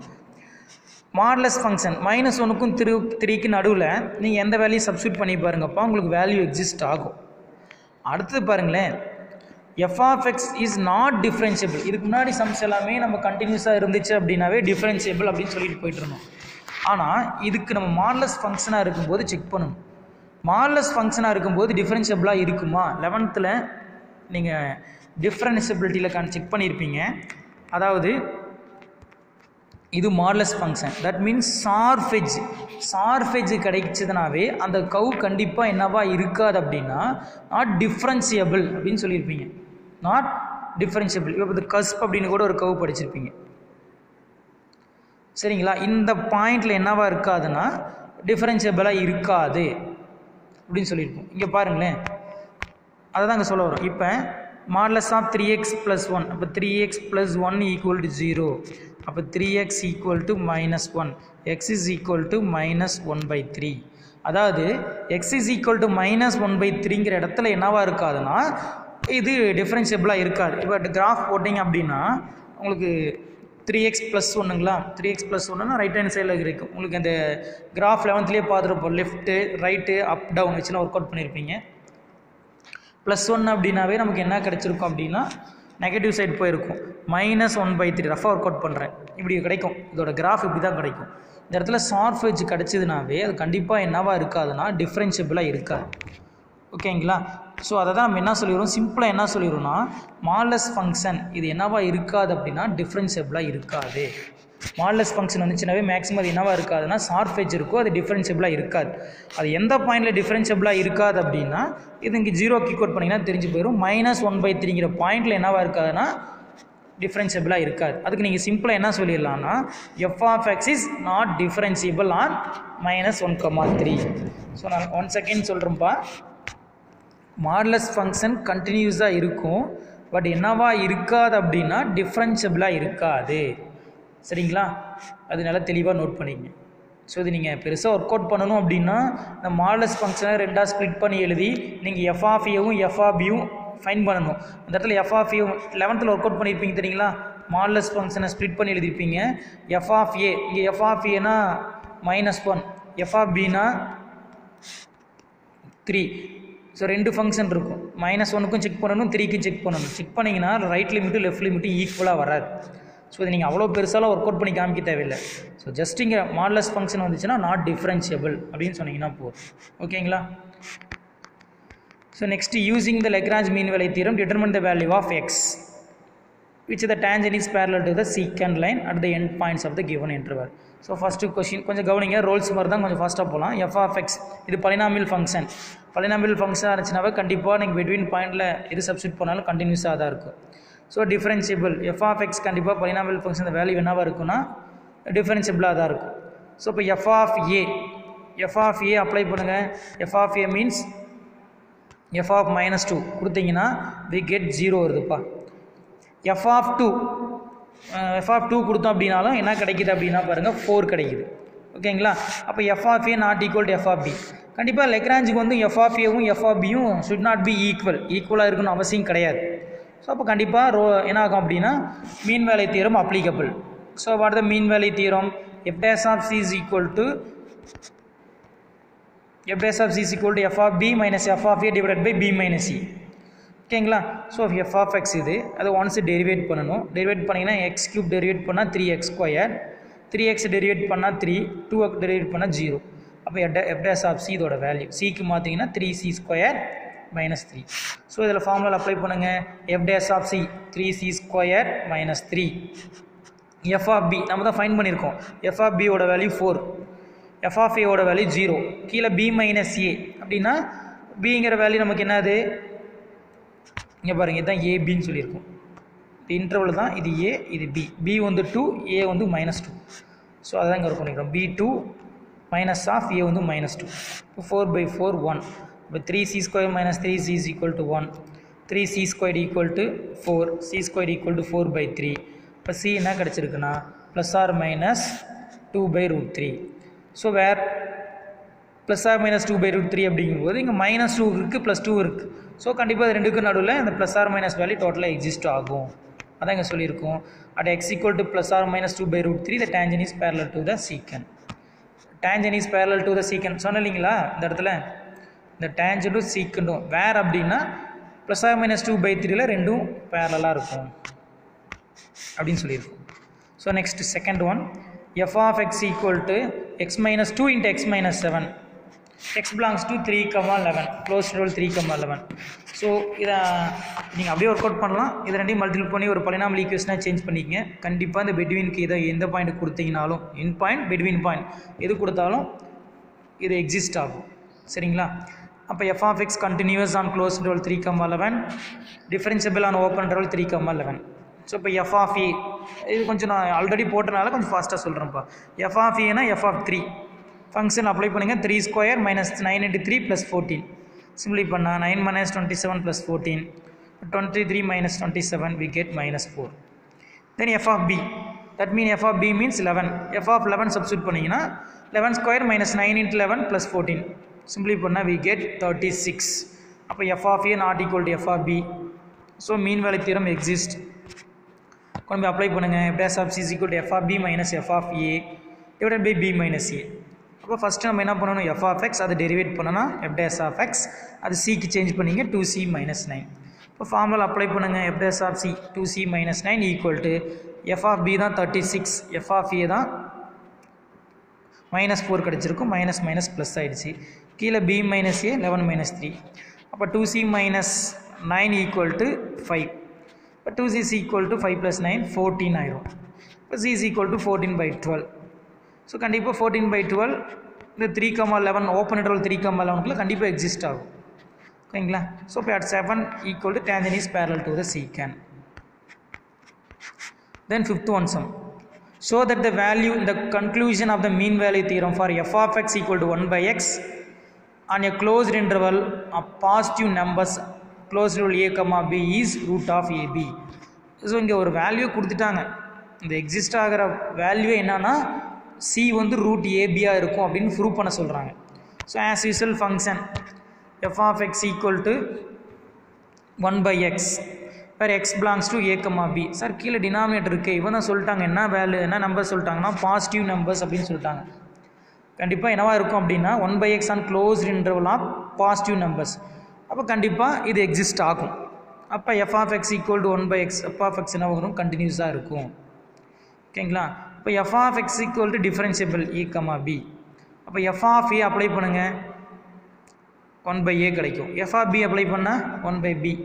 மாடுலஸ் ஃபங்க்ஷன் -1க்கும் 3க்கு நடுவில் நீங்கள் எந்த வேல்யூ சப்ஸ்டியூட் பண்ணி பாருங்கப்பா, உங்களுக்கு வேல்யூ எக்ஸிஸ்ட் ஆகும். அடுத்தது பாருங்களேன், f of x is not differentiable. இதுக்கு முன்னாடி சம்ஸ் எல்லாமே நம்ம கண்டினியூஸாக இருந்துச்சு அப்படின்னாவே டிஃப்ரென்ஷியபிள் அப்படின்னு சொல்லிட்டு போயிட்டு இருந்தோம். ஆனால் இதுக்கு நம்ம மாடுலஸ் ஃபங்க்ஷனாக இருக்கும்போது செக் பண்ணணும். மாடுலஸ் ஃபங்க்ஷனாக இருக்கும்போது டிஃப்ரென்ஷியபிளாக இருக்குமா? 11th நீங்கள் டிஃப்ரென்ஷியபிலிட்டியில் செக் பண்ணியிருப்பீங்க. அதாவது இது மாடுலஸ் ஃபங்க்ஷன், தட் மீன்ஸ் சார்ஃபெஜ் கிடைச்சதுனாவே அந்த கவ் கண்டிப்பாக என்னவா இருக்காது அப்படின்னா நாட் டிஃப்ரென்ஷியபிள் அப்படின்னு சொல்லியிருப்பீங்க. Not differentiable. இப்போ இது கஸ்ப் அப்படின்னு கூட ஒரு கவ் படிச்சிருப்பீங்க. சரிங்களா? இந்த பாயிண்டில் என்னவா இருக்காதுன்னா டிஃப்ரென்ஷியபிளாக இருக்காது அப்படின்னு சொல்லியிருப்போம். இங்கே பாருங்களேன், அதை தான் இங்கே சொல்ல வரும். இப்போ மாடுலஸ் ஆஃப் 3x + 1, அப்போ 3x + 1 = 0. அப்போ 3x = -1, x is equal to -1/3. அதாவது x is equal to -1/3ங்கிற இடத்துல என்னவா இருக்காதுன்னா இது டிஃப்ரென்ஷியபிளாக இருக்காது. இப்போ கிராஃப் போட்டிங்க அப்படின்னா உங்களுக்கு 3x + 1ங்களா, 3x + 1னா ரைட் ஹேண்ட் சைடில் இருக்கும். உங்களுக்கு அந்த கிராஃப் 11th பார்த்துருப்போம். லெஃப்ட்டு ரைட்டு அப் டவுன் வச்சுலாம் ஒர்க் அவுட் பண்ணியிருப்பீங்க. +1 அப்படின்னாவே நமக்கு என்ன கிடச்சிருக்கும் அப்படின்னா நெகட்டிவ் சைடு போயிருக்கும். -1/3 ரஃபாக ஒர்க் அவுட் பண்ணுறேன், இப்படி கிடைக்கும். இதோட கிராஃப் இப்படி தான் கிடைக்கும். இந்த இடத்துல சார்ஃபேஜ் கிடச்சிதுனாவே அது கண்டிப்பாக என்னவா இருக்காதுன்னா டிஃப்ரென்ஷியபிளாக இருக்காது. ஓகேங்களா? ஸோ அதை தான் நம்ம என்ன சொல்லிடுறோம், சிம்பிளாக என்ன சொல்லிடுறோம்னா மாடுலஸ் ஃபங்க்ஷன் இது என்னவா இருக்காது அப்படின்னா டிஃப்ரென்ஷியபிளாக இருக்காது. மாடுலஸ் ஃபங்க்ஷன் வந்துச்சுனாவே மேக்ஸிமம் அது என்னவா இருக்காதுன்னா ஷார்ப் எட்ஜ் இருக்கும், அது டிஃப்ரென்ஷியபிளாக இருக்காது. அது எந்த பாயிண்டில் டிஃப்ரென்ஷியபிளாக இருக்காது அப்படின்னா இது இங்கே 0க்கு ஈக்குவல் பண்ணிங்கன்னா தெரிஞ்சு போயிடும். -1/3ங்கிற பாயிண்டில் என்னவா இருக்காதுன்னா டிஃப்ரென்ஷியபிளாக இருக்காது. அதுக்கு நீங்கள் சிம்பிளாக என்ன சொல்லிடலாம்னா f of x is not differentiable on -1,3. So நான் ஒன்ஸ் அகெயின் சொல்கிறேன்ப்பா, மாடுலஸ் ஃபங்க்ஷன் கண்டினியூஸாக இருக்கும், பட் என்னவா இருக்காது அப்படின்னா டிஃப்ரென்ஷியபிளாக இருக்காது. சரிங்களா? அது நல்லா தெளிவாக நோட் பண்ணிக்கங்க. ஸோ இது நீங்கள் பெருசாக ஒர்க் அவுட் பண்ணணும் அப்படின்னா இந்த மாடுலஸ் ஃபங்க்ஷனை ரெண்டாக ஸ்ப்ளிட் பண்ணி எழுதி நீங்கள் எஃப் ஆஃப் ஏவும் எஃப் ஆஃப் பியும் ஃபைன் பண்ணணும். அந்த இடத்துல f of a 11th work out பண்ணியிருப்பீங்க தெரியுங்களா? மாடுலஸ் ஃபங்க்ஷனை ஸ்ப்ளிட் பண்ணி எழுதியிருப்பீங்க. எஃப் ஆஃப் ஏ இங்கே எஃப் ஆஃப் ஏனா -1, எஃப் ஆஃப் பினா 3. ஸோ 2 ஃபங்க்ஷன் இருக்கும். -1க்கும் செக் பண்ணணும், 3க்கும் செக் பண்ணணும். செக் பண்ணிங்கன்னா ரைட் லிமிட்டும் லெஃப்ட் லிமிட்டும் ஈக்குவலாக வராது. ஸோ இது நீங்கள் அவ்வளோ பெருசாலாம் ஒர்க் அவுட் பண்ணி காமிக்க தேவையில்லை. ஸோ ஜஸ்ட் இங்கே மாடுலஸ் ஃபங்க்ஷன் வந்துச்சுன்னா நாட் டிஃப்ரென்ஷியபிள் அப்படின்னு சொன்னீங்கன்னா போதும். ஓகேங்களா? So next using the Lagrange mean value theorem determine the value of x which the tangent is parallel to the secant line at the end points of the given interval. So first question கொஞ்சம் கவனிங்க, Rolle's மாதிரி தான் கொஞ்சம் ஃபாஸ்ட்டாக போகலாம். F of x இது polynomial function. Polynomial ஃபங்க்ஷனாக இருந்துச்சுனாவே கண்டிப்பாக நீங்கள் பிட்வீன் பாயிண்டில் எது சப்ஸ்டிட் பண்ணாலும் கண்டினியூஸாக தான் இருக்கும். So differentiable f of x கண்டிப்பாக பலினாமியல் ஃபங்க்ஷன் வேல்யூ என்னவாக இருக்குன்னா டிஃப்ரென்ஷியபிளாக தான் இருக்கும். ஸோ இப்போ எஃப் ஆஃப் ஏ அப்ளை பண்ணுங்கள். F of a means f of -2 கொடுத்தீங்கன்னா வி கெட் 0 வருதுப்பா. எஃப் ஆஃப் 2 கொடுத்தோம் அப்படின்னாலும் என்ன கிடைக்குது அப்படின்னா பாருங்கள் 4 கிடைக்குது. ஓகேங்களா? அப்போ f of a not equal to f of b. கண்டிப்பாக லெக்ராஞ்சுக்கு வந்து எஃப் ஆஃப் ஏவும் எஃப் ஆஃப் பியும் ஷுட் நாட் பி ஈக்குவலாக இருக்கணும்னு அவசியம் கிடையாது. ஸோ அப்போ கண்டிப்பாக என்ன ஆகும் அப்படின்னா mean value theorem applicable. So what the mean value theorem? F dash of c is equal to f of b minus f of a divided by b minus c. ஓகேங்களா? ஸோ எஃப் ஆஃப் எக்ஸ் இது அது once derivate பண்ணணும். Derivate பண்ணிங்கன்னா x cube derivate பண்ணால் 3x², 3x derivate பண்ணால் 3, 2x derivate பண்ணால் 0. அப்போ f dash of c இதோட வேல்யூ சிக்கு பார்த்தீங்கன்னா 3c² - 3. ஸோ இதில் ஃபார்முலா அப்ளை பண்ணுங்கள். F dash of c 3c² - 3. F of b நம்ம தான் ஃபைன் பண்ணியிருக்கோம். எஃப் ஆஃப் பியோட வேல்யூ 4, எஃப் ஆஃப் ஏவோட வேல்யூ 0. கீழே பி மைனஸ் ஏ அப்படின்னா பிங்கிற வேல்யூ நமக்கு என்னது இங்கே பாருங்கள், இதுதான் ஏபின்னு சொல்லியிருக்கோம். இது இன்டர்வல் தான், இது ஏ இது பி. பி வந்து 2, ஏ வந்து -2. ஸோ அதான் இங்கே ஒர்க் பண்ணிக்கிறோம். B2 மைனஸ் ஆஃப் ஏ வந்து -2. இப்போ 4/4 1. இப்போ 3c² - 3c is equal to 1. 3c² equal to 4, c² equal to 4/3. இப்போ c என்ன கிடச்சிருக்குன்னா ±2/√3. ஸோ வேர் ±2/√3 அப்படிங்கும்போது இங்கே -2 இருக்குது +2 இருக்குது. ஸோ கண்டிப்பாக இது ரெண்டுக்கு நடுவில் இந்த ± வேல்யூ டோட்டலாக எக்ஸிஸ்ட் ஆகும். அதான் இங்கே சொல்லியிருக்கோம். at x equal to ±2/√3 the tangent is parallel to the secant. Tangent is parallel to the secant சொன்ன இல்லைங்களா இந்த இடத்துல? இந்த டேஞ்சன்ட்டும் சீக்கண்டும் வேர் அப்படின்னா ±2/3ல ரெண்டும் பேரலாக இருக்கும் அப்படின்னு சொல்லியிருக்கோம். So next second one, f of x equal to x - 2 × x - 7. x belongs to 3,11 close roll 3,11. ஸோ இதை நீங்கள் அப்படியே ஒர்க் அவுட் பண்ணலாம். இதை ரெண்டையும் மல்டிபிள் பண்ணி ஒரு பாலினாமியல் ஈக்குவேஷனாக சேஞ்ச் பண்ணிக்கங்க. கண்டிப்பாக இந்த பெட்வீனுக்கு இதை எந்த பாயிண்ட் கொடுத்தீங்கனாலும் இன் பாயிண்ட் பெட்வீன் பாயிண்ட் எது கொடுத்தாலும் இது எக்ஸிஸ்ட் ஆகும். சரிங்களா? அப்போ f of x continuous on close roll 3,11, differentiable on open roll 3,11. So இப்போ எஃப் ஆஃப் ஏ இது கொஞ்சம் நான் ஆல்ரெடி போட்டனால கொஞ்சம் ஃபாஸ்ட்டாக சொல்கிறேன்ப்பா. எஃப் ஆஃப் ஏனா எஃப் ஆஃப் 3 ஃபங்க்ஷன் அப்ளை பண்ணுங்கள். 3² - 9 × 3 + 14. சிம்பிளி பண்ணால் 9 - 27 + 14, 23 - 27 we get -4. Then f of b, that means f of b means 11. f of 11 substitute பண்ணிங்கன்னா 11² - 9 × 11 + 14. சிம்பிளி பண்ணால் we get 36. அப்போ f of a not equal to f of b. So mean value theorem exist. கொண்டு போய் apply பண்ணுங்கள். f dash of c is equal to f of b minus f of a divided by b minus a. அப்போ first நம்ம என்ன பண்ணணும், f of x அதை derivate பண்ணணும். f dash of x அது சிக்கு சேஞ்ச் பண்ணிங்க 2c - 9. இப்போ ஃபார்முலா அப்ளை பண்ணுங்கள். f dash of c 2c - 9 equal to f of b தான் 36, f of a தான் -4 கிடச்சிருக்கும். மைனஸ் ப்ளஸ் ஆகிடுச்சு. கீழே b - a 11 - 3. அப்போ 2c minus 9 equal to 5. இப்போ 2c is equal to 5 plus 9 14 ஆயிரும். இப்போ c is equal to 14/12. So கண்டிப்பாக 14/12 இந்த 3,11 ஓப்பன் இன்டர்வல் 3,11 கண்டிப்பாக எக்ஸிஸ்ட் ஆகும். ஓகேங்களா? ஸோ இப்போ at 7 equal to tangent is parallel to the secant. Then fifth one sum. Show that the value in the conclusion of the mean value theorem for f of x equal to 1 by x on a closed interval of positive numbers closed interval a comma b is root of ab. So இங்கே ஒரு value கொடுத்துட்டாங்க. இந்த exist ஆகிற value என்னன்னா c வந்து root ஏபியாக இருக்கும் அப்படின்னு prove பண்ண சொல்கிறாங்க. So as usual function f of x equal to 1 by x where x belongs to a comma b. Sir கீழே டினாமினேட்டர் இருக்குது, இவன் தான் சொல்லிட்டாங்க என்ன வேல்யூ என்ன நம்பர் சொல்லிட்டாங்கன்னா பாசிட்டிவ் நம்பர்ஸ் அப்படின்னு சொல்லிட்டாங்க. கண்டிப்பாக என்னவா இருக்கும் அப்படின்னா 1 by x on closed interval of positive numbers. அப்போ கண்டிப்பாக இது எக்ஸிஸ்ட் ஆகும். அப்போ f of x equal to 1 by x f of x என்ன வரும் கண்டினியூஸாக இருக்கும். ஓகேங்களா? இப்போ f of x equal to differentiable a comma b. அப்போ f of a அப்ளை பண்ணுங்கள் 1 by a கிடைக்கும். f of b அப்ளை பண்ணால் 1 by b.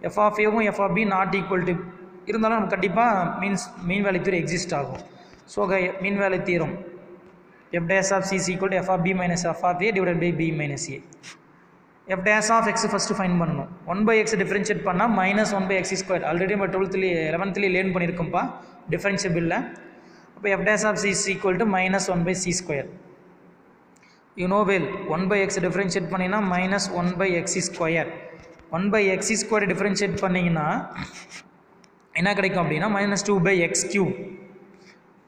f of a-வும் f of b not equal to இருந்தாலும் நம்ம கண்டிப்பாக மீன் வேல்யூ தியரம் எக்ஸிஸ்ட் ஆகும். So mean value theorem f dash of c is equal to f of b minus f of a divided by b minus a. f dash of x first fine பண்ணணும். 1 by x differentiate பண்ணால் minus 1 by x square already நம்ம 11th learn பண்ணியிருக்கோம்ப்பா டிஃப்ரென்ஷியபிளில். அப்போ f dash of c is equal to minus 1 by c square. You know well 1 by x differentiate பண்ணிங்கன்னா minus 1 by x square. 1 by x square differentiate பண்ணிங்கன்னா என்ன கிடைக்கும் அப்படின்னா minus 2 by x cube.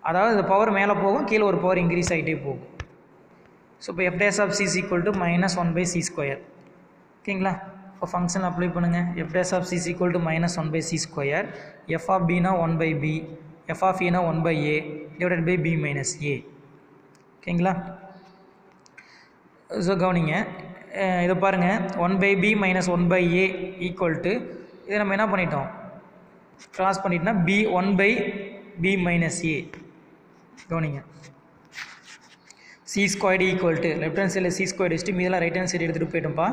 அதாவது இந்த power மேலே போகும், கீழே ஒரு பவர் இன்க்ரீஸ் ஆகிட்டே போகும். ஸோ இப்போ f dash of c is equal to minus 1 by c square. ஓகேங்களா? இப்போ ஃபங்க்ஷன் அப்ளை பண்ணுங்கள். f dash of c is equal to minus 1 by c square. f of b னா 1 by b, f of a னா 1 by a divided by b minus a. ஓகேங்களா? So கவனிங்க, இதை பாருங்கள் 1 by b minus 1 by a equal to இதை நம்ம என்ன பண்ணிட்டோம் க்ராஸ் பண்ணிட்டோம்னா b 1 by b minus a. கவனிங்க c squared equal to left hand சைடில் c squared வச்சுட்டு மீதெல்லாம் ரைட் ஹேண்ட் சைடு எடுத்துகிட்டு போயிட்டோம்ப்பா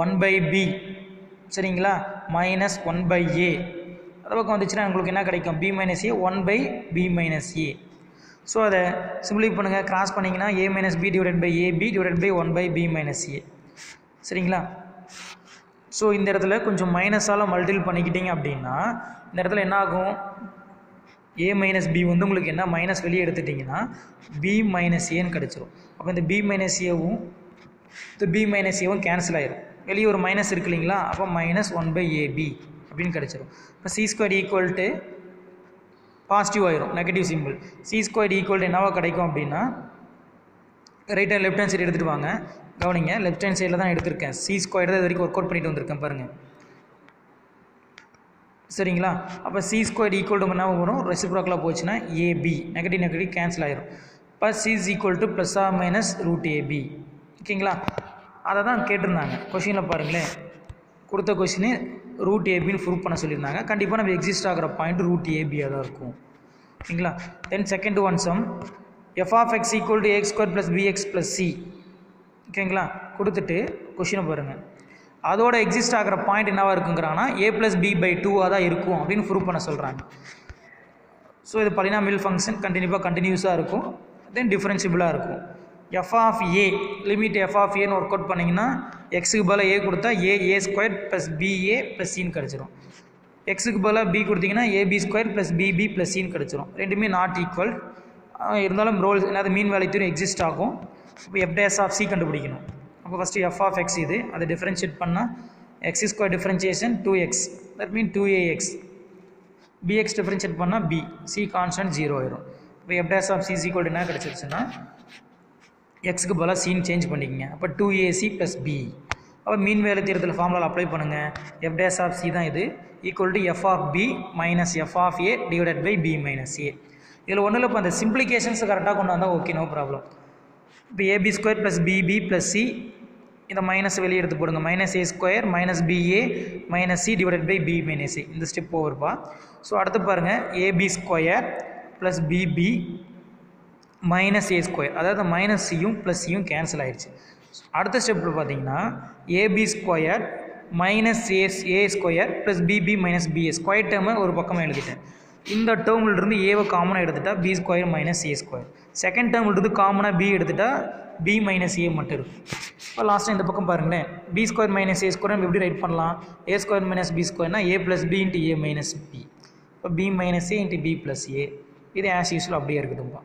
1 by b சரிங்களா மைனஸ் 1 by a. அது பக்கம் வந்துச்சுன்னா உங்களுக்கு என்ன கிடைக்கும் b minus a 1 by b minus a. So அதை சிம்பிளை பண்ணுங்கள், கிராஸ் பண்ணிங்கன்னா a minus b divided by ab divided by 1 by b minus a. சரிங்களா? ஸோ இந்த இடத்துல கொஞ்சம் மைனஸால் மல்டிபிள் பண்ணிக்கிட்டீங்க அப்படின்னா இந்த இடத்துல என்ன ஆகும் a மைனஸ் b வந்து உங்களுக்கு என்ன மைனஸ் வெளியே எடுத்துட்டிங்கன்னா b மைனஸ் ஏன்னு கிடச்சிரும். அப்போ இந்த b மைனஸ் ஏவும் இந்த b மைனஸ் ஏவும் கேன்சல் ஆயிரும். வெளியே ஒரு மைனஸ் இருக்கு இல்லைங்களா? அப்போ மைனஸ் 1 by ab அப்படின்னு கிடச்சிரும். இப்போ c square equal to positive ஆயிரும், negative simple. c square equal to என்னவா கிடைக்கும் அப்படின்னா right hand left hand side எடுத்துகிட்டு வாங்க. கவனிங்க, லெஃப்ட் ஹேண்ட் சைடில் தான் எடுத்திருக்கேன். c ஸ்கொயர் தான் இது வரைக்கும் ஒர்க் அவுட் பண்ணிட்டு வந்திருக்கேன் பாருங்கள். சரிங்களா? அப்போ c ஸ்கொயர் ஈக்குவல் டு என்ன வரும் ரெசிப்ரோக்கலாக போச்சுன்னா ab நெகட்டிவ் நெகட்டிவ் கேன்சல் ஆயிரும். இப்போ c is equal to plus or minus root ab. ஓகேங்களா? அதை தான் கேட்டிருந்தாங்க கொஷினில் பாருங்களேன். கொடுத்த கொஷினு ரூட் ஏபின்னு ப்ரூவ் பண்ண சொல்லியிருந்தாங்க. கண்டிப்பாக நம்ம எக்ஸிஸ்ட் ஆகிற பாயிண்ட் ரூட் ஏபியாக தான் இருக்கும். ஓகேங்களா? Then second one sum f of x equal to x square plus bx plus c. ஓகேங்களா? கொடுத்துட்டு கொஷினை பாருங்கள். அதோட எக்ஸிஸ்ட் ஆகிற பாயிண்ட் என்னவாக இருக்குங்கிறாங்கன்னா a plus b by 2 தான் இருக்கும் அப்படின்னு ப்ரூவ் பண்ண சொல்கிறாங்க. ஸோ இது பாலினாமியல் ஃபங்க்ஷன் கண்டினியூஸாக இருக்கும், தென் டிஃபரன்ஷியபிளாக இருக்கும். f of a limit f of a work out பண்ணிங்கன்னா எக்ஸுக்கு பதிலாக a கொடுத்தா a square plus ba plus சின்னு கிடச்சிரும். எக்ஸுக்கு பதிலாக b கொடுத்தீங்கன்னா ab square plus bb plus சின்னு கிடச்சிரும். ரெண்டுமே நாட் ஈக்குவல் இருந்தாலும் ரோல் என்னது மீன் வேல்யூ தியரம் எக்ஸிஸ்ட் ஆகும். இப்போ f dash of c கண்டுபிடிக்கணும். அப்போ ஃபஸ்ட்டு f of x இது அதை டிஃப்ரென்ஷியேட் பண்ணால் x square differentiation 2x that mean 2ax. bx differentiate பண்ணால் b, c கான்ஸ்டன்ட் 0 ஆயிரும். இப்போ f dash of c is equal to என்ன கிடச்சிருச்சுன்னா எக்ஸுக்கு பதிலாக சீன் சேஞ்ச் பண்ணிக்கங்க. அப்போ 2ac ப்ளஸ் b. அப்போ மீன் வேலை தியரத்தில் ஃபார்முலா அப்ளை பண்ணுங்கள். f dash of c தான் இது equal to f of b minus f of a divided by b minus a. இதில் ஒன்றும் இல்லை, இப்போ அந்த சிம்பிளிகேஷன்ஸ் கரெக்டாக கொண்டு வந்தால் ஓகே, நோ ப்ராப்ளம். இப்போ ab square plus bb plus c இந்த மைனஸ் வெளியே எடுத்து போடுங்க. Minus a square minus ba minus c divided by b minus a. இந்த ஸ்டெப் ஓவர்ப்பா. ஸோ அடுத்து பாருங்கள் ab square plus bb minus a square, அதாவது மைனஸ் சியும் ப்ளஸ் சியும் கேன்சல் ஆகிடுச்சு. அடுத்த ஸ்டெப்பில் பார்த்தீங்கன்னா ab square minus a square plus b b minus b a square டேர்மை ஒரு பக்கமாக எழுதிட்டேன். இந்த டேர்ம்லேருந்து ஏவை காமனாக எடுத்துட்டா B square minus a square. Second டேர்ம்லேருந்து காமனாக பி எடுத்துட்டா பி மைனஸ் ஏ மட்டும் இருக்கும். இப்போ லாஸ்ட்டாக இந்த பக்கம் பாருங்களேன், B square minus a square நம்ம எப்படி ரைட் பண்ணலாம்? ஏ ஸ்கொயர் மைனஸ் பி ஸ்கொயர்னா ஏ ப்ளஸ் பி இன்ட்டு ஏ மைனஸ் பி. இப்போ பி மைனஸ் ஏ இன்ட்டு பி ப்ளஸ் ஏ. இது ஆஸ் யூஸ்வல் அப்படியே இருக்குதுப்பா.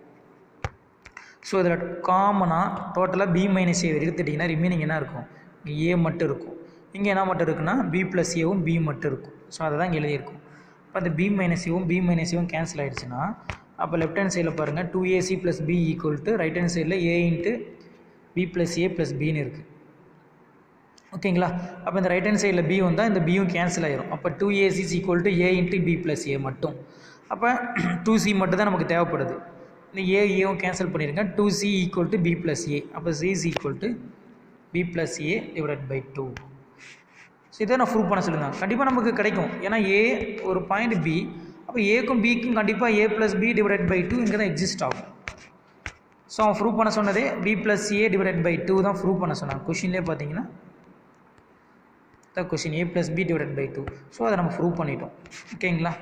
ஸோ இதில் காமனாக டோட்டலாக பி மைனஸ் ஏ எடுத்துட்டிங்கன்னா ரிமைனிங் என்ன இருக்கும்? இங்கே ஏ மட்டும் இருக்கும். இங்கே என்ன மட்டும் இருக்குன்னா பி ப்ளஸ் ஏவும் பி மட்டும் இருக்கும். ஸோ அதை தான் இங்கே எழுதியிருக்கும். இப்போ அந்த பி மைனஸ் ஏவும் கேன்சல் ஆகிடுச்சுன்னா அப்போ லெஃப்ட் ஹேண்ட் சைடில் பாருங்கள் 2ac plus b equal to right hand சைடில் a into b plus a plus பின்னு இருக்குது. ஓகேங்களா? அப்போ இந்த ரைட் ஹேண்ட் சைடில் பி வந்தால் இந்த பியும் கேன்சல் ஆகிரும். அப்போ 2ac is equal to a into b plus a மட்டும். அப்போ 2c மட்டும் தான் நமக்கு தேவைப்படுது. இந்த ஏவும் கேன்சல் பண்ணியிருக்கேன். 2c equal to b plus a. அப்போ c is equal to b plus a divide by 2. ஸோ இதை நான் ப்ரூவ் பண்ண சொல்லியிருந்தேன். கண்டிப்பாக நமக்கு கிடைக்கும். ஏன்னா ஏ ஒரு பாயிண்ட் பி, அப்போ ஏக்கும் பிக்கும் கண்டிப்பாக ஏ ப்ளஸ் பி டிவைட் பை 2 இங்கே தான் எக்ஸிஸ்ட் ஆகும். ஸோ அவன் ப்ரூவ் பண்ண சொன்னதே b plus a divide by 2 தான் ப்ரூவ் பண்ண சொன்னாங்க. கொஷின்லேயே பார்த்தீங்கன்னா the question a plus b divide by 2. So அதை நம்ம ப்ரூவ் பண்ணிட்டோம். ஓகேங்களா?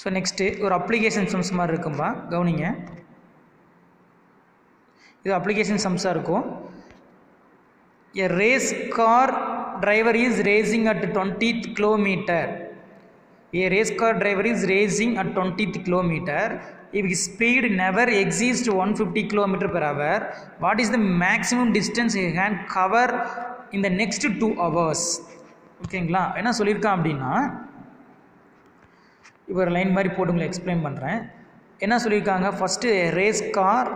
ஸோ நெக்ஸ்ட்டு ஒரு அப்ளிகேஷன் சம்ஸ் மாதிரி இருக்கும்பா, கவனிங்க. இது அப்ளிகேஷன் சம்ஸாக இருக்கும். A race car driver is racing at 20th kilometer. A race car driver is racing at 20th kilometer. If his speed never exceeds 150 km per hour, what is the maximum distance he can cover in the next 2 hours? ஓகேங்களா? என்ன சொல்லியிருக்கான் அப்படின்னா, இப்போ ஒரு line மாதிரி போட்டு உங்களை explain பண்ணுறேன். என்ன சொல்லியிருக்காங்க? First race car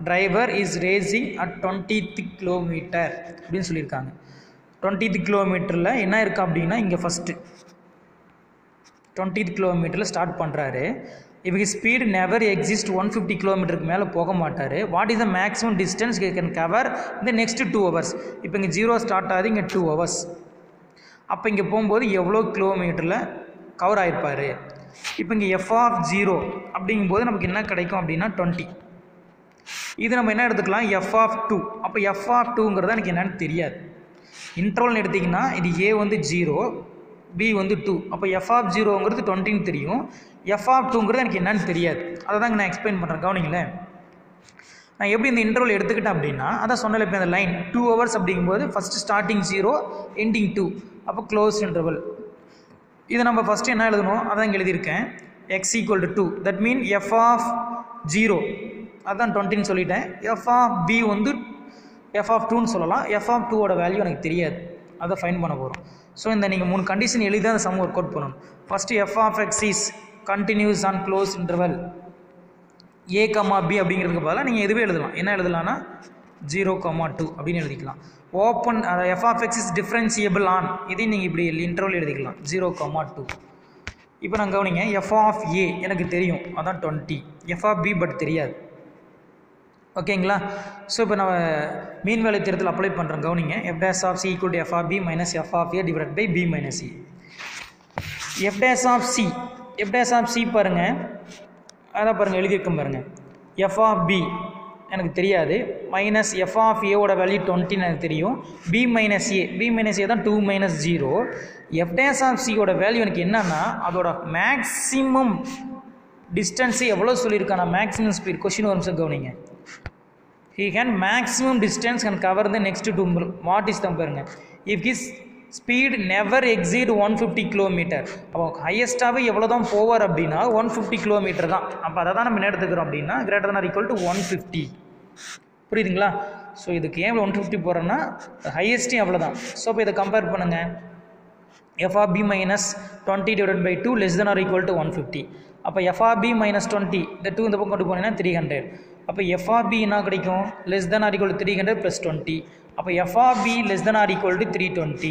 driver is racing at 20th kilometre அப்படின்னு சொல்லியிருக்காங்க. 20th கிலோமீட்டரில் என்ன இருக்குது அப்படின்னா, இங்கே ஃபஸ்ட்டு 20th கிலோமீட்டரில் ஸ்டார்ட் பண்ணுறாரு. இவங்க ஸ்பீடு நெவர் எக்ஸிஸ்ட் 150 கிலோமீட்டருக்கு மேலே போக மாட்டார். What is the maximum distance can cover இந்த நெக்ஸ்ட் 2 hours? இப்போ இங்கே 0 ஸ்டார்ட் ஆகுது, இங்கே 2 hours. அப்போ இங்கே போகும்போது எவ்வளோ கிலோமீட்டரில் கவர் ஆகிருப்பார்? இப்போ இங்கே எஃப் ஆஃப் 0 அப்படிங்கும்போது நமக்கு என்ன கிடைக்கும் அப்படின்னா 20. இது நம்ம என்ன எடுத்துக்கலாம்? F of 2. அப்போ எஃப் ஆஃப் 2ங்கிறது எனக்கு என்னன்னு தெரியாது. இன்டர்வல்னு எடுத்திங்கன்னா இது ஏ வந்து 0, பி வந்து 2. அப்போ எஃப் ஆஃப் 0ங்கிறது 20ன்னு தெரியும். எஃப் ஆஃப் 2ங்கிறது எனக்கு என்னன்னு தெரியாது. அதை தான் நான் எக்ஸ்பிளைன் பண்ணுறேன். கவனிங்களேன், நான் எப்படி இந்த இன்டர்வல் எடுத்துக்கிட்டேன் அப்படின்னா, அதான் சொன்னல இப்போ இந்த லைன் 2 hours அப்படிங்கும்போது ஃபஸ்ட்டு ஸ்டார்டிங் 0 எண்டிங் 2, அப்போ க்ளோஸ் இன்டர்வல். இதை நம்ம ஃபஸ்ட்டு என்ன எழுதணும்? அதான் இங்கே எழுதியிருக்கேன். X equal to 2. That mean f of 0 அதான் 20ன்னு சொல்லிட்டேன். எஃப் ஆஃப் பி வந்து எஃப் ஆஃப் 2ன்னு சொல்லலாம். எஃப் ஆஃப் 2ஓட வேல்யூ எனக்கு தெரியாது, அதை ஃபைன் பண்ண போகிறோம். ஸோ இந்த நீங்கள் 3 கண்டிஷன் எழுதி தான் அந்த சம் ஒர்க் அவுட் பண்ணணும். First f of x is continuous on close interval a comma b அப்படிங்கிறதுக்கு பதிலாக நீங்கள் எதுவே எழுதலாம். என்ன எழுதலாம்னா 0,2 அப்படின்னு எழுதிக்கலாம். Open f of x is differentiable on, இதையும் நீங்கள் இப்படி இன்டர்வல் எழுதிக்கலாம் 0,2. இப்போ நான் கவனிங்க, எஃப் ஆஃப் ஏ எனக்கு தெரியும், அதான் 20. எஃப் ஆஃப் பி பட் தெரியாது. ஓகேங்களா? ஸோ இப்போ நம்ம மீன் வேலை தேர்தல் அப்ளை பண்ணுறோம். கவனிங்க, f dash of c equal to f of b minus f of a divide by b minus c. F dash of c பாருங்கள், அதான் பாருங்கள் எழுதியிருக்கோம் பாருங்கள். எஃப் ஆஃப் பி எனக்கு தெரியாது, மைனஸ் எஃப் ஆஃப் ஏவோட வேல்யூ 20 எனக்கு தெரியும். பி மைனஸ் ஏ தான் 2 மைனஸ் 0. எஃப் டேஸ் ஆஃப் சியோட வேல்யூ எனக்கு என்னன்னா, அதோட மேக்ஸிமம் டிஸ்டன்ஸு எவ்வளோ சொல்லியிருக்கானா, மேக்ஸிமம் ஸ்பீட். கொஷின் ஒரு நிமிஷம் கவனிங்க. he can maximum distance can cover the next 2. what is them பாருங்க, if his speed never exceed 150 km, அப்போ ஹையஸ்ட்டாகவே எவ்வளோ தான் போவார் அப்படின்னா 150 km தான். அப்போ அதை தான் நம்ம என்ன எடுத்துக்கிறோம் அப்படின்னா greater than or equal to 150. புரியுதுங்களா? ஸோ இதுக்கு ஏன் 150 போகிறோன்னா ஹையஸ்ட்டும் அவ்வளோதான். ஸோ இப்போ இதை கம்பேர் பண்ணுங்கள். F of b minus 20 divide by 2 less than or equal to 150. அப்போ எஃப் ஆஃப் பி மைனஸ் 20 இந்த 2 இந்த பக்கம் கொண்டு போனீங்கன்னா 300. அப்போ எஃப் ஆஃப் பி என்ன கிடைக்கும்? Less than or equal to 300 plus 20. அப்போ f of b less than or equal to 320.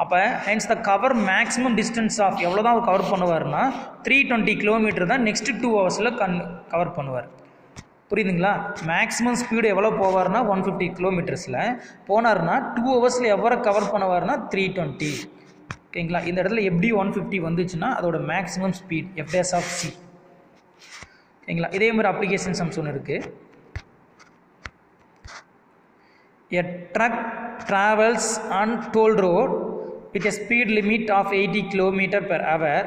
அப்போ hence the cover maximum distance of எவ்வளோ தான் அவர் கவர் பண்ணுவார்னா 320 கிலோமீட்டர் தான் நெக்ஸ்ட் 2 ஹவர்ஸில் கவர் பண்ணுவார். புரியுதுங்களா? மேக்ஸிமம் ஸ்பீடு எவ்வளோ போவார்னா 150 கிலோமீட்டர்ஸில் போனார்னா 2 ஹவர்ஸில் எவ்வளோ கவர் பண்ணுவார்னா 320. ஓகேங்களா? இந்த இடத்துல எப்படி 150 வந்துச்சுன்னா அதோட maximum speed f dash of c. ஓகேங்களா? இதே மாதிரி அப்ளிகேஷன் சம்ஸ் ஒன்று இருக்குது. A truck travels on toll road with a speed limit of 80 km per hour.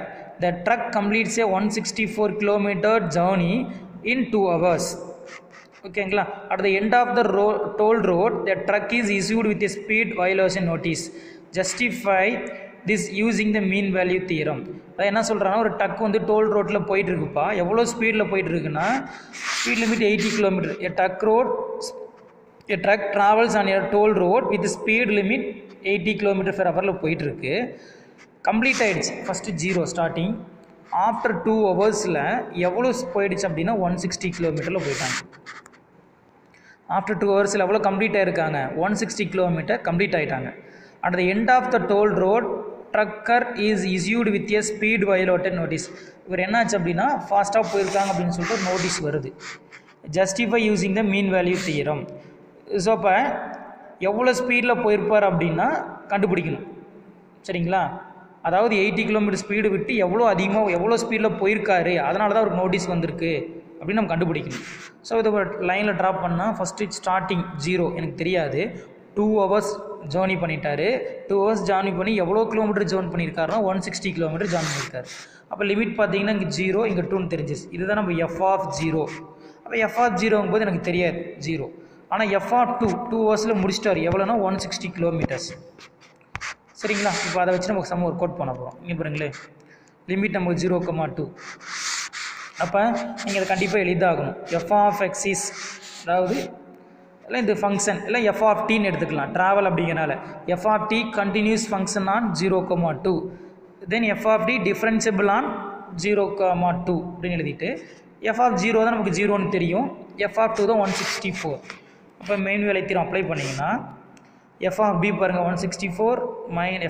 The truck completes a 164 km journey in 2 hours. ஓகேங்களா. At the end of the toll road, the truck is issued with a speed violation notice. Justify this using the mean value theorem. அது என்ன சொல்கிறாங்கன்னா, ஒரு drug வந்து toll ரோட்டில் போயிட்டு இருக்குப்பா. எவ்வளோ ஸ்பீடில் போயிட்டு இருக்குன்னா, speed limit 80 km. A truck travels on a toll road with speed limit 80 km per hour போயிட்டு இருக்கு. கம்ப்ளீட் ஆகிடுச்சு. First 0 starting. ஆஃப்டர் 2 ஹவர்ஸில் எவ்வளோ போயிடுச்சு அப்படின்னா 160 km போயிட்டாங்க. ஆஃப்டர் 2 ஹவர்ஸில் எவ்வளோ கம்ப்ளீட் ஆகிருக்காங்க? 160 km கம்ப்ளீட் ஆகிட்டாங்க. At the end of the toll road trucker is issued with a speed violated notice. இவர் என்னாச்சு அப்படின்னா ஃபாஸ்ட்டாக போயிருக்காங்க அப்படின்னு சொல்லிட்டு ஒரு நோட்டீஸ் வருது. Justify using the mean value theorem. So அப்போ எவ்வளோ ஸ்பீடில் போயிருப்பார் அப்படின்னா கண்டுபிடிக்கணும். சரிங்களா. அதாவது 80 km ஸ்பீடு விட்டு எவ்வளோ ஸ்பீடில் போயிருக்காரு, அதனால தான் ஒரு நோட்டீஸ் வந்திருக்கு அப்படின்னு நம்ம கண்டுபிடிக்கணும். ஸோ இதை ஒரு லைனில் ட்ராப் பண்ணால் ஃபஸ்ட்டு ஸ்டார்டிங் 0 எனக்கு தெரியாது. 2 hours ஜேர்னி பண்ணிட்டாரு. 2 hours ஜேர்னி பண்ணி எவ்வளோ கிலோமீட்டர் ஜேர்ன் பண்ணியிருக்காருன்னா 160 km ஜேர்ன் பண்ணியிருக்காரு. அப்போ லிமிட் பார்த்தீங்கன்னா இங்கே 0, இங்கே 2ன்னு தெரிஞ்சிச்சு. இதுதான் நம்ம f(0). அப்போ f(0)ங்கும் போது எனக்கு தெரியாது 0. ஆனால் f(2) 2 ஹவர்ஸில் முடிச்சிட்டார். எவ்வளோனா 160 km. சரிங்களா. இப்போ அதை வச்சு நமக்கு சம் ஒர்க் அவுட் பண்ண போகிறோம். இங்கே பாருங்களேன், லிமிட் நமக்கு 0,2. அப்போ நீங்கள் அதை கண்டிப்பாக எளிதாகணும். f(x) இஸ், அதாவது இல்லை இந்த ஃபங்க்ஷன் இல்லை f(t)ன்னு எடுத்துக்கலாம். ட்ராவல் அப்படிங்கிறனால f(t) continuous function on 0,2. Then f(t) differentiable on 0,2 அப்படின்னு எழுதிட்டு f(0) தான் நமக்கு 0ன்னு தெரியும். f(2) தான் 164. அப்போ மெயின் வேலை தீரம் அப்ளை பண்ணிங்கன்னா f(b) பாருங்கள் 164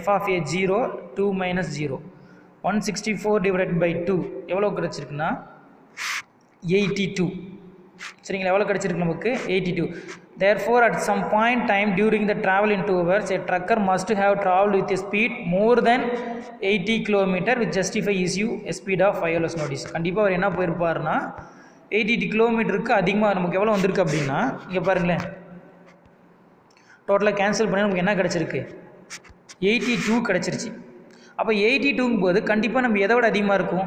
f(a) 0, 2 - 0. 164 டிவைடட் பை 2 எவ்வளோ கிடச்சிருக்குன்னா 82. சரிங்களா. எவ்வளோ கிடச்சிருக்கு நமக்கு? 82. Therefore, at some point time during the travel in 2 hours, a trucker must have traveled with a speed more than 80 km which justify issue a speed of violation notice. கண்டிப்பாக அவர் என்ன போயிருப்பாருன்னா 80 கிலோமீட்டருக்கு அதிகமாக நமக்கு எவ்வளோ வந்திருக்கு அப்படின்னா, இங்கே பாருங்களேன், டோட்டலாக கேன்சல் பண்ணி நமக்கு என்ன கிடச்சிருக்கு? 82 கிடச்சிருச்சு. அப்போ 82ங்கும் போது கண்டிப்பாக நம்ம எதை விட அதிகமாக இருக்கும்?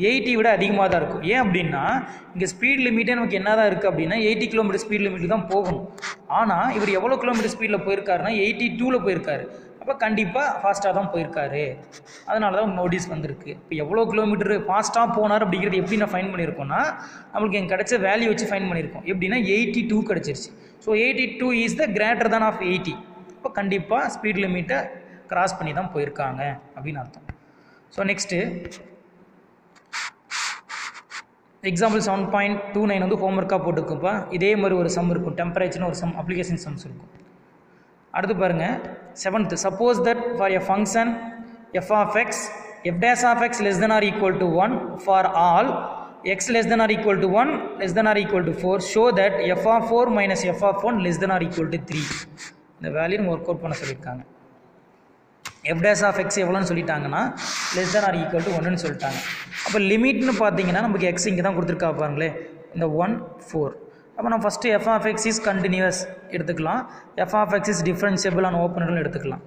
80 விட அதிகமாக தான் இருக்கும். ஏன் அப்படின்னா இங்கே ஸ்பீட் லிமிட்டே நமக்கு என்ன தான் இருக்குது அப்படின்னா 80 km ஸ்பீட் லிமிட்டு தான் போகணும். ஆனால் இவர் எவ்வளோ கிலோமீட்டர் ஸ்பீடில் போயிருக்காருன்னா 82ல் போயிருக்காரு. அப்போ கண்டிப்பாக ஃபாஸ்ட்டாக தான் போயிருக்காரு. அதனால தான் நோட்டீஸ் வந்திருக்கு. இப்போ எவ்வளோ கிலோமீட்டர் ஃபாஸ்ட்டாக போனார் அப்படிங்கிறது எப்படி நான் ஃபைன் பண்ணியிருக்கோன்னா, நம்மளுக்கு எங்கள் கிடைச்ச வேல்யூ வச்சு ஃபைன் பண்ணியிருக்கோம். எப்படின்னா 82 கிடச்சிருச்சு. So 82 is the greater than of 80. இப்போ கண்டிப்பாக ஸ்பீட் லிமிட்டை கிராஸ் பண்ணி தான் போயிருக்காங்க அப்படின்னு அர்த்தம். ஸோ நெக்ஸ்ட்டு எக்ஸாம்பிள் 7.29 வந்து ஹோம்ஒர்க்காக போட்டுருக்குப்பா. இதே மாதிரி ஒரு சம் இருக்கும், டெம்பரேச்சர்னு ஒரு சம், அப்ளிகேஷன் சம்ஸ் இருக்கும். அடுத்து பாருங்கள் 7th. Suppose that for a function f(x), f'(x) less than or equal to 1 for all x less than or equal to 1 less than or equal to 4, show that f(4) minus f(1) less than or equal to 3. இந்த value நம்ம work out பண்ண சொல்லியிருக்காங்க. f'(x) எவ்வளோன்னு சொல்லிட்டாங்கன்னா less than or equal to 1ன்னு சொல்லிட்டாங்க. அப்போ லிமிட்னு பார்த்தீங்கன்னா நமக்கு x இங்கே தான் கொடுத்துருக்கா பாருங்களே, இந்த 1, 4. அப்போ நம்ம ஃபஸ்ட்டு f(x) இஸ் கண்டினியூஸ் எடுத்துக்கலாம், f(x) is differentiable on open எடுத்துக்கலாம்.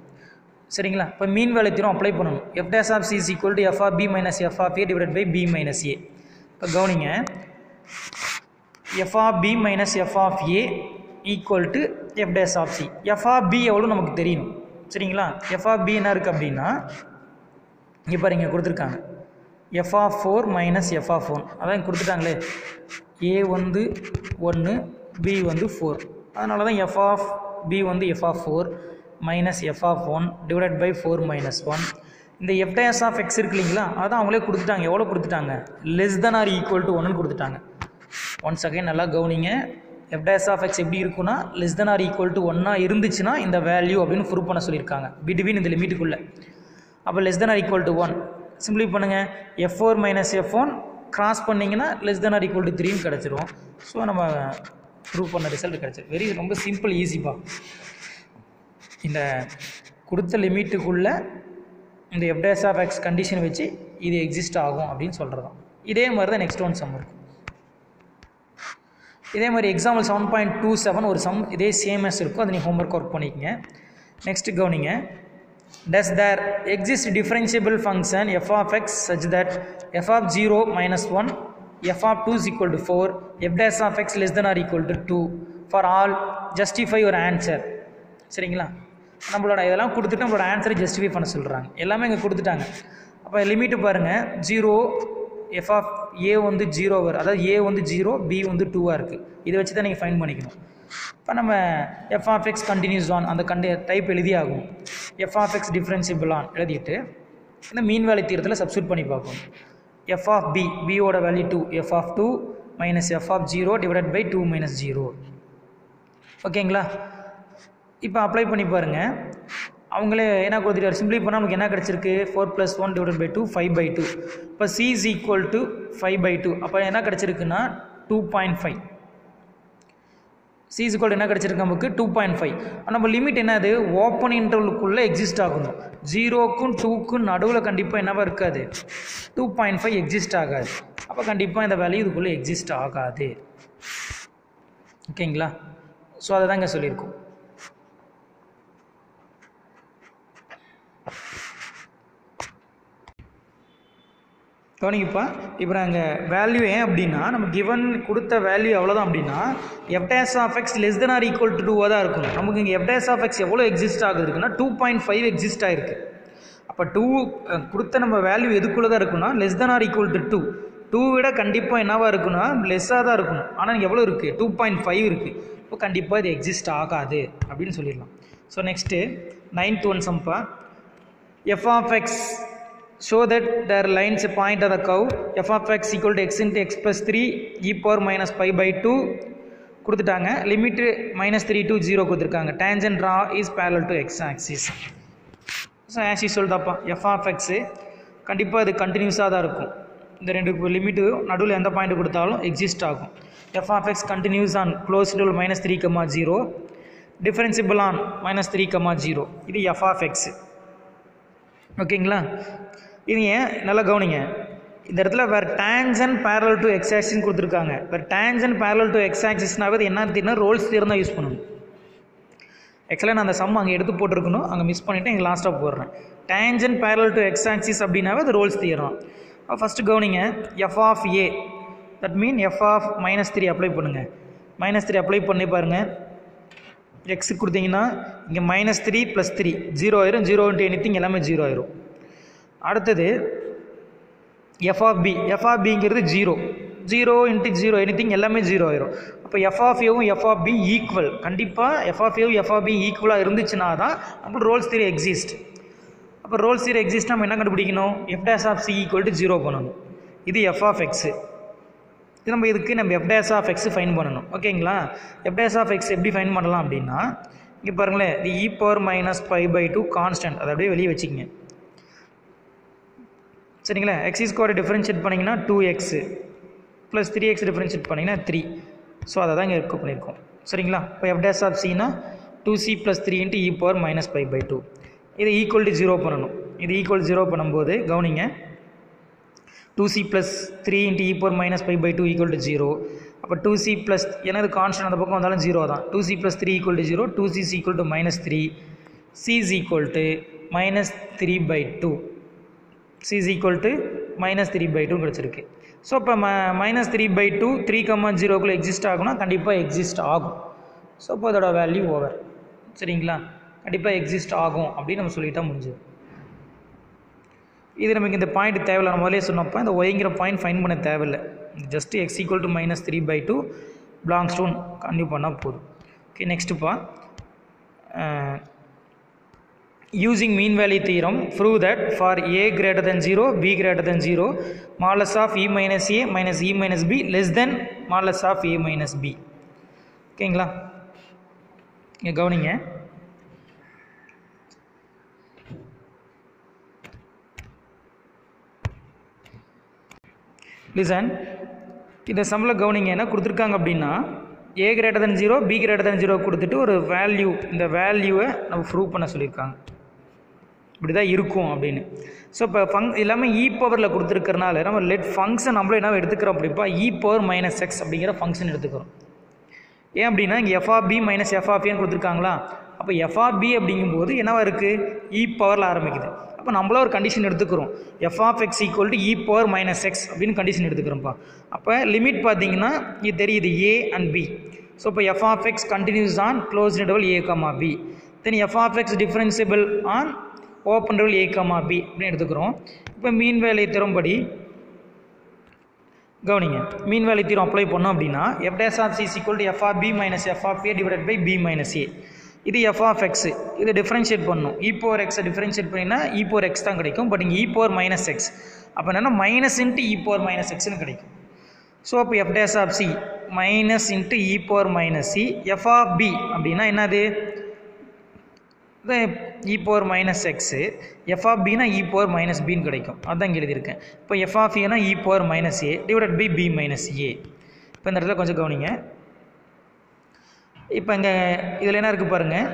சரிங்களா. இப்போ மீன் வேலை தீரம் அப்ளை பண்ணணும். f' is equal to f(b minus f(a) divide by b minus a. இப்போ கவனிங்க, f(b minus f(a) equal to f'(c). f(b) எவ்வளோ நமக்கு தெரியணும். சரிங்களா. f(b) என்ன இருக்குது அப்படின்னா இங்கே பாருங்க கொடுத்துருக்காங்க f(4) minus f(1). அதான் கொடுத்துட்டாங்களே, a வந்து 1, b வந்து 4. அதனால தான் f(b) வந்து f(4) minus f(1) divided by 4 minus 1. இந்த f'(x) இருக்கு இல்லைங்களா, அதான் அவங்களே கொடுத்துட்டாங்க. எவ்வளோ கொடுத்துட்டாங்க? less than or equal to 1ன்னு கொடுத்துட்டாங்க. ஒன்ஸ் அகைன் நல்லா கவனிங்க, f'(x) எப்படி இருக்குன்னா less than or equal to 1 இருந்துச்சுன்னா இந்த வேல்யூ அப்படின்னு ப்ரூவ் பண்ண சொல்லியிருக்காங்க, பிட்வீன் இந்த லிமிட்டுக்குள்ளே. அப்போ less than or equal to 1 simply பண்ணுங்கள். f(4) minus f(1) கிராஸ் பண்ணிங்கன்னா less than or equal to 3ன்னு கிடச்சிரும். ஸோ நம்ம ப்ரூவ் பண்ண ரிசல்ட் கிடச்சிரும். ரொம்ப சிம்பிள், ஈஸிப்பா. இந்த கொடுத்த லிமிட்டுக்குள்ளே இந்த f'(x) கண்டிஷன் வச்சு இது எக்ஸிஸ்ட் ஆகும் அப்படின்னு சொல்கிறது தான். இதே மாதிரி தான் நெக்ஸ்ட் ஒன் சம் இருக்கும். இதே மாதிரி எக்ஸாம்பிள் 7.27 ஒரு சம் இதே சேமஸ் இருக்கும், அதை நீங்கள் ஹோம்ஒர்க் ஒர்க் பண்ணிக்கங்க. நெக்ஸ்ட் கவனிங்க. Does there exist differentiable function f of x such that f of 0 minus 1, f of 2 is equal to 4, f dash of x less than or equal to 2 for all? Justify your answer. சரிங்களா? நம்மளோட இதெல்லாம் கொடுத்துட்டு நம்மளோட ஆன்சரை justify பண்ண சொல்கிறாங்க. எல்லாமே இங்கே கொடுத்துட்டாங்க. அப்போ லிமிட்டு பாருங்கள், 0 f of a வந்து 0 வரும், அதாவது a வந்து 0, b வந்து 2ஆக இருக்குது. இதை வச்சு தான் நீங்கள் ஃபைன் பண்ணிக்கணும். இப்போ நம்ம f of x continues on அந்த டைப் எழுதி ஆகும். f of x differentiable on எழுதிட்டு இந்த மீன் வேல்யூ தியரத்தில் சப்ஸ்டியூட் பண்ணி பார்க்கணும். f of b, b ஓட value 2, f of 2 minus f of 0 divided by 2 minus 0. ஓகேங்களா? இப்போ அப்ளை பண்ணி பாருங்கள். அவங்களே என்ன கொடுத்துட்டாரு, சிம்பிளி பண்ணால் நமக்கு என்ன கிடச்சிருக்கு, 4 + 1 divided by 2 5/2. இப்போ c is equal to 5/2. அப்போ என்ன கிடச்சிருக்குன்னா 2.5. c is equal to என்ன கிடச்சிருக்கு நமக்கு 2.5. நம்ம லிமிட் என்னது, ஓப்பன் இன்டர்வலுக்குள்ளே எக்ஸிஸ்ட் ஆகணும். 0க்கும் 2க்கும் நடுவில் கண்டிப்பாக என்னவா இருக்காது, 2.5 எக்ஸிஸ்ட் ஆகாது. அப்போ கண்டிப்பாக இந்த வேல்யூ இதுக்குள்ளே எக்ஸிஸ்ட் ஆகாது. ஓகேங்களா? ஸோ அதை தான் இங்கே சொல்லியிருக்கோம். கவனிங்கப்பா. இப்போ நாங்கள் வேல்யூ ஏன் அப்படின்னா, நம்ம கிவன் கொடுத்த வேல்யூ எவ்வளோதான் அப்படின்னா f dash of x less than or equal to 2 தான் இருக்கணும். நமக்கு இங்கே f dash of x எவ்வளோ எக்ஸிஸ்ட் ஆகுது இருக்குன்னா 2.5 எக்ஸிஸ்ட் ஆகிருக்கு. அப்போ 2 கொடுத்த நம்ம வேல்யூ எதுக்குள்ளே தான் இருக்குன்னா less than or equal to 2. 2 விட கண்டிப்பாக என்னவாக இருக்குன்னா லெஸ்ஸாக தான் இருக்கணும். ஆனால் எவ்வளோ இருக்குது, 2.5 இருக்குது. இப்போ கண்டிப்பாக இது எக்ஸிஸ்ட் ஆகாது அப்படின்னு சொல்லிடலாம். So next 9th one Samba. f of x show that there are lines point of the curve f of x equal to x into x plus 3 e power minus pi by 2 கொடுத்துட்டாங்க. Limit -3 to 0 கொடுத்துருக்காங்க. tangent draw is parallel to x axis. So as usual தான்ப்பா, f of x கண்டிப்பாக இது கண்டினியூஸாக தான் இருக்கும். இந்த ரெண்டு லிமிட்டு நடுவில் எந்த பாயிண்ட் கொடுத்தாலும் எக்ஸிஸ்ட் ஆகும். f of x continues on closed interval -3, 0, differentiable on -3, 0. இது f of x. ஓகேங்களா? இது ஏன் நல்லா கவனிங்க. இந்த இடத்துல வேறு டேஞ்சன் பேரலல் டு எக்ஸ் ஆக்சிஸ் கொடுத்துருக்காங்க. வேறு டேஞ்சன் பேரலல் டு எக்ஸ் ஆக்சிஸ்னாவே என்னன்னு தெரியும்னா ரோல்ஸ் தியரம் தான் யூஸ் பண்ணணும். ஆக்சுவலாக நான் அந்த சம் அங்கே எடுத்து போட்டிருக்கணும், அங்கே மிஸ் பண்ணிவிட்டு இங்கே லாஸ்ட்டாக போடுறேன். Tangent parallel to x axis அப்படின்னாவே அது ரோல்ஸ் தியரம். ஃபஸ்ட்டு கவனிங்க, f of a that mean f of -3 apply பண்ணுங்கள். -3 அப்ளை பண்ணி பாருங்கள். எக்ஸுக்கு கொடுத்தீங்கன்னா இங்கே -3 + 3 0 ஆயிரும். 0 × anything எல்லாமே 0 ஆயிரும். அடுத்தது f of b, f of bங்கிறது 0, 0 × 0 anything எல்லாமே 0 ஆயிரும். அப்போ f of a f of b equal. கண்டிப்பாக f of a f of b ஈக்குவலாக இருந்துச்சுன்னா தான் நம்ம ரோல்ஸ் தியரி எக்ஸிஸ்ட். அப்போ ரோல்ஸ் தியரி எக்ஸிஸ்ட் நம்ம என்ன கண்டுபிடிக்கணும், f dash of c equal to 0 பண்ணணும். இது f of x. இது நம்ம f dash of x fine பண்ணணும். ஓகேங்களா? f dash of x எப்படி ஃபைன் பண்ணலாம் அப்படின்னா, இங்கே பாருங்களேன், இது e power minus pi by 2 constant, அதை அப்படியே வெளியே வச்சுக்கிங்க. சரிங்களா? x ஸ்கொயர் டிஃபரன்ஷியேட் பண்ணிங்கன்னா 2x + 3x டிஃபரன்ஷியேட் பண்ணிங்கன்னா 3. ஸோ அதை தான் இங்கே இருக்க பண்ணியிருக்கோம். சரிங்களா? இப்போ f dash of cனா 2c + 3 × e power minus pi by 2. இதை ஈக்குவல் டு 0 பண்ணணும். இது ஈக்குவல் 0 பண்ணும்போது கவனிங்க, 2c + 3 × e power minus pi by 2 equal to 0. அப்போ 2c ப்ளஸ், ஏன்னா இது கான்ஸ்டன்ட் அந்த பக்கம் வந்தாலும் 0 தான். 2c + 3 equal to 0, 2c is equal to -3, c is equal to -3/2. c is equal to -3/2 கிடச்சிருக்கு. ஸோ இப்போ -3/2 3,0க்குள்ளே எக்ஸிஸ்ட் ஆகும்னா கண்டிப்பாக எக்ஸிஸ்ட் ஆகும். ஸோ இப்போ அதோட வேல்யூ ஓவர். சரிங்களா? கண்டிப்பாக எக்ஸிஸ்ட் ஆகும் அப்படின்னு நம்ம சொல்லிட்டா முடிஞ்சது. இது நமக்கு இந்த பாயிண்ட் தேவையில்லை. நம்ம முதலே சொன்னப்போ இந்த ஒய்ங்கிற பாயிண்ட் ஃபைன் பண்ண தேவையில்லை. Just x equal to -3/2 belongs to continue பண்ணால் போதும். ஓகே, நெக்ஸ்ட்டுப்பா, using mean value theorem prove that for a greater than 0 b greater than 0 modulus of e minus a minus e minus b less than modulus of a minus b. ஓகேங்களா? இங்கே கவனிங்க, listen. இந்த சம்மில் கவனிங்க என்ன கொடுத்துருக்காங்க அப்படின்னா, a greater than 0 b greater than 0 கொடுத்துட்டு ஒரு வேல்யூ, இந்த வேல்யூவை நம்ம ப்ரூவ் பண்ண சொல்லியிருக்காங்க. இப்படி தான் இருக்கும் அப்படின்னு. ஸோ இப்போ எல்லாமே இ பவரில் கொடுத்துருக்கறனால நம்ம லெட் ஃபங்க்ஷன் நம்மளும் என்ன எடுத்துக்கிறோம் அப்படிப்பா, e power -x அப்படிங்கிற ஃபங்க்ஷன் எடுத்துக்கிறோம். ஏன் அப்படின்னா இங்கே f of b minus f of a கொடுத்துருக்காங்களா, அப்போ எஃப் ஆஃப் பி அப்படிங்கும்போது என்னவா இருக்குது, இ பவரில் ஆரம்பிக்குது. அப்போ நம்மள ஒரு கண்டிஷன் எடுத்துக்கிறோம், f of x equal to e power minus x அப்படின்னு கண்டிஷன் எடுத்துக்கிறோம்ப்பா. அப்போ லிமிட் பார்த்தீங்கன்னா இது தெரியுது, ஏ அண்ட் பி. ஸோ இப்போ f of x continuous on close interval a comma b, then f of x differentiable on open interval a comma b அப்படின்னு எடுத்துக்கிறோம். இப்போ மீன் வேலை தரும்படி கவனிங்க, மீன் வேலை தீரம் அப்ளை பண்ணோம் அப்படின்னா f dash of c is equal to f of b minus f of a divided by b minus a. இது எஃப் ஆஃப் எக்ஸ், இதை டிஃபரன்ஷியேட் பண்ணணும். இ பவர் எக்ஸை டிஃபரன்ஷியேட் பண்ணினா இ பவர் எக்ஸ் தான் கிடைக்கும். But இங்கே இ பவர் மைனஸ் எக்ஸ், அப்போ என்னென்னா minus into e power minus எக்ஸ்னு கிடைக்கும். ஸோ அப்போ f dash of c minus into e power minus c, f of b அப்படின்னா என்னது, e power minus x, f of பினா இ பவர் மைனஸ் பின்னு கிடைக்கும். அதுதான் இங்கே எழுதியிருக்கேன். இப்போ எஃப் ஆஃப் ஏனா e power minus a divided by b minus a. இப்போ இந்த இடத்துல கொஞ்சம் கவனிங்க, இப்போ இங்கே இதில் என்ன இருக்குது பாருங்கள்,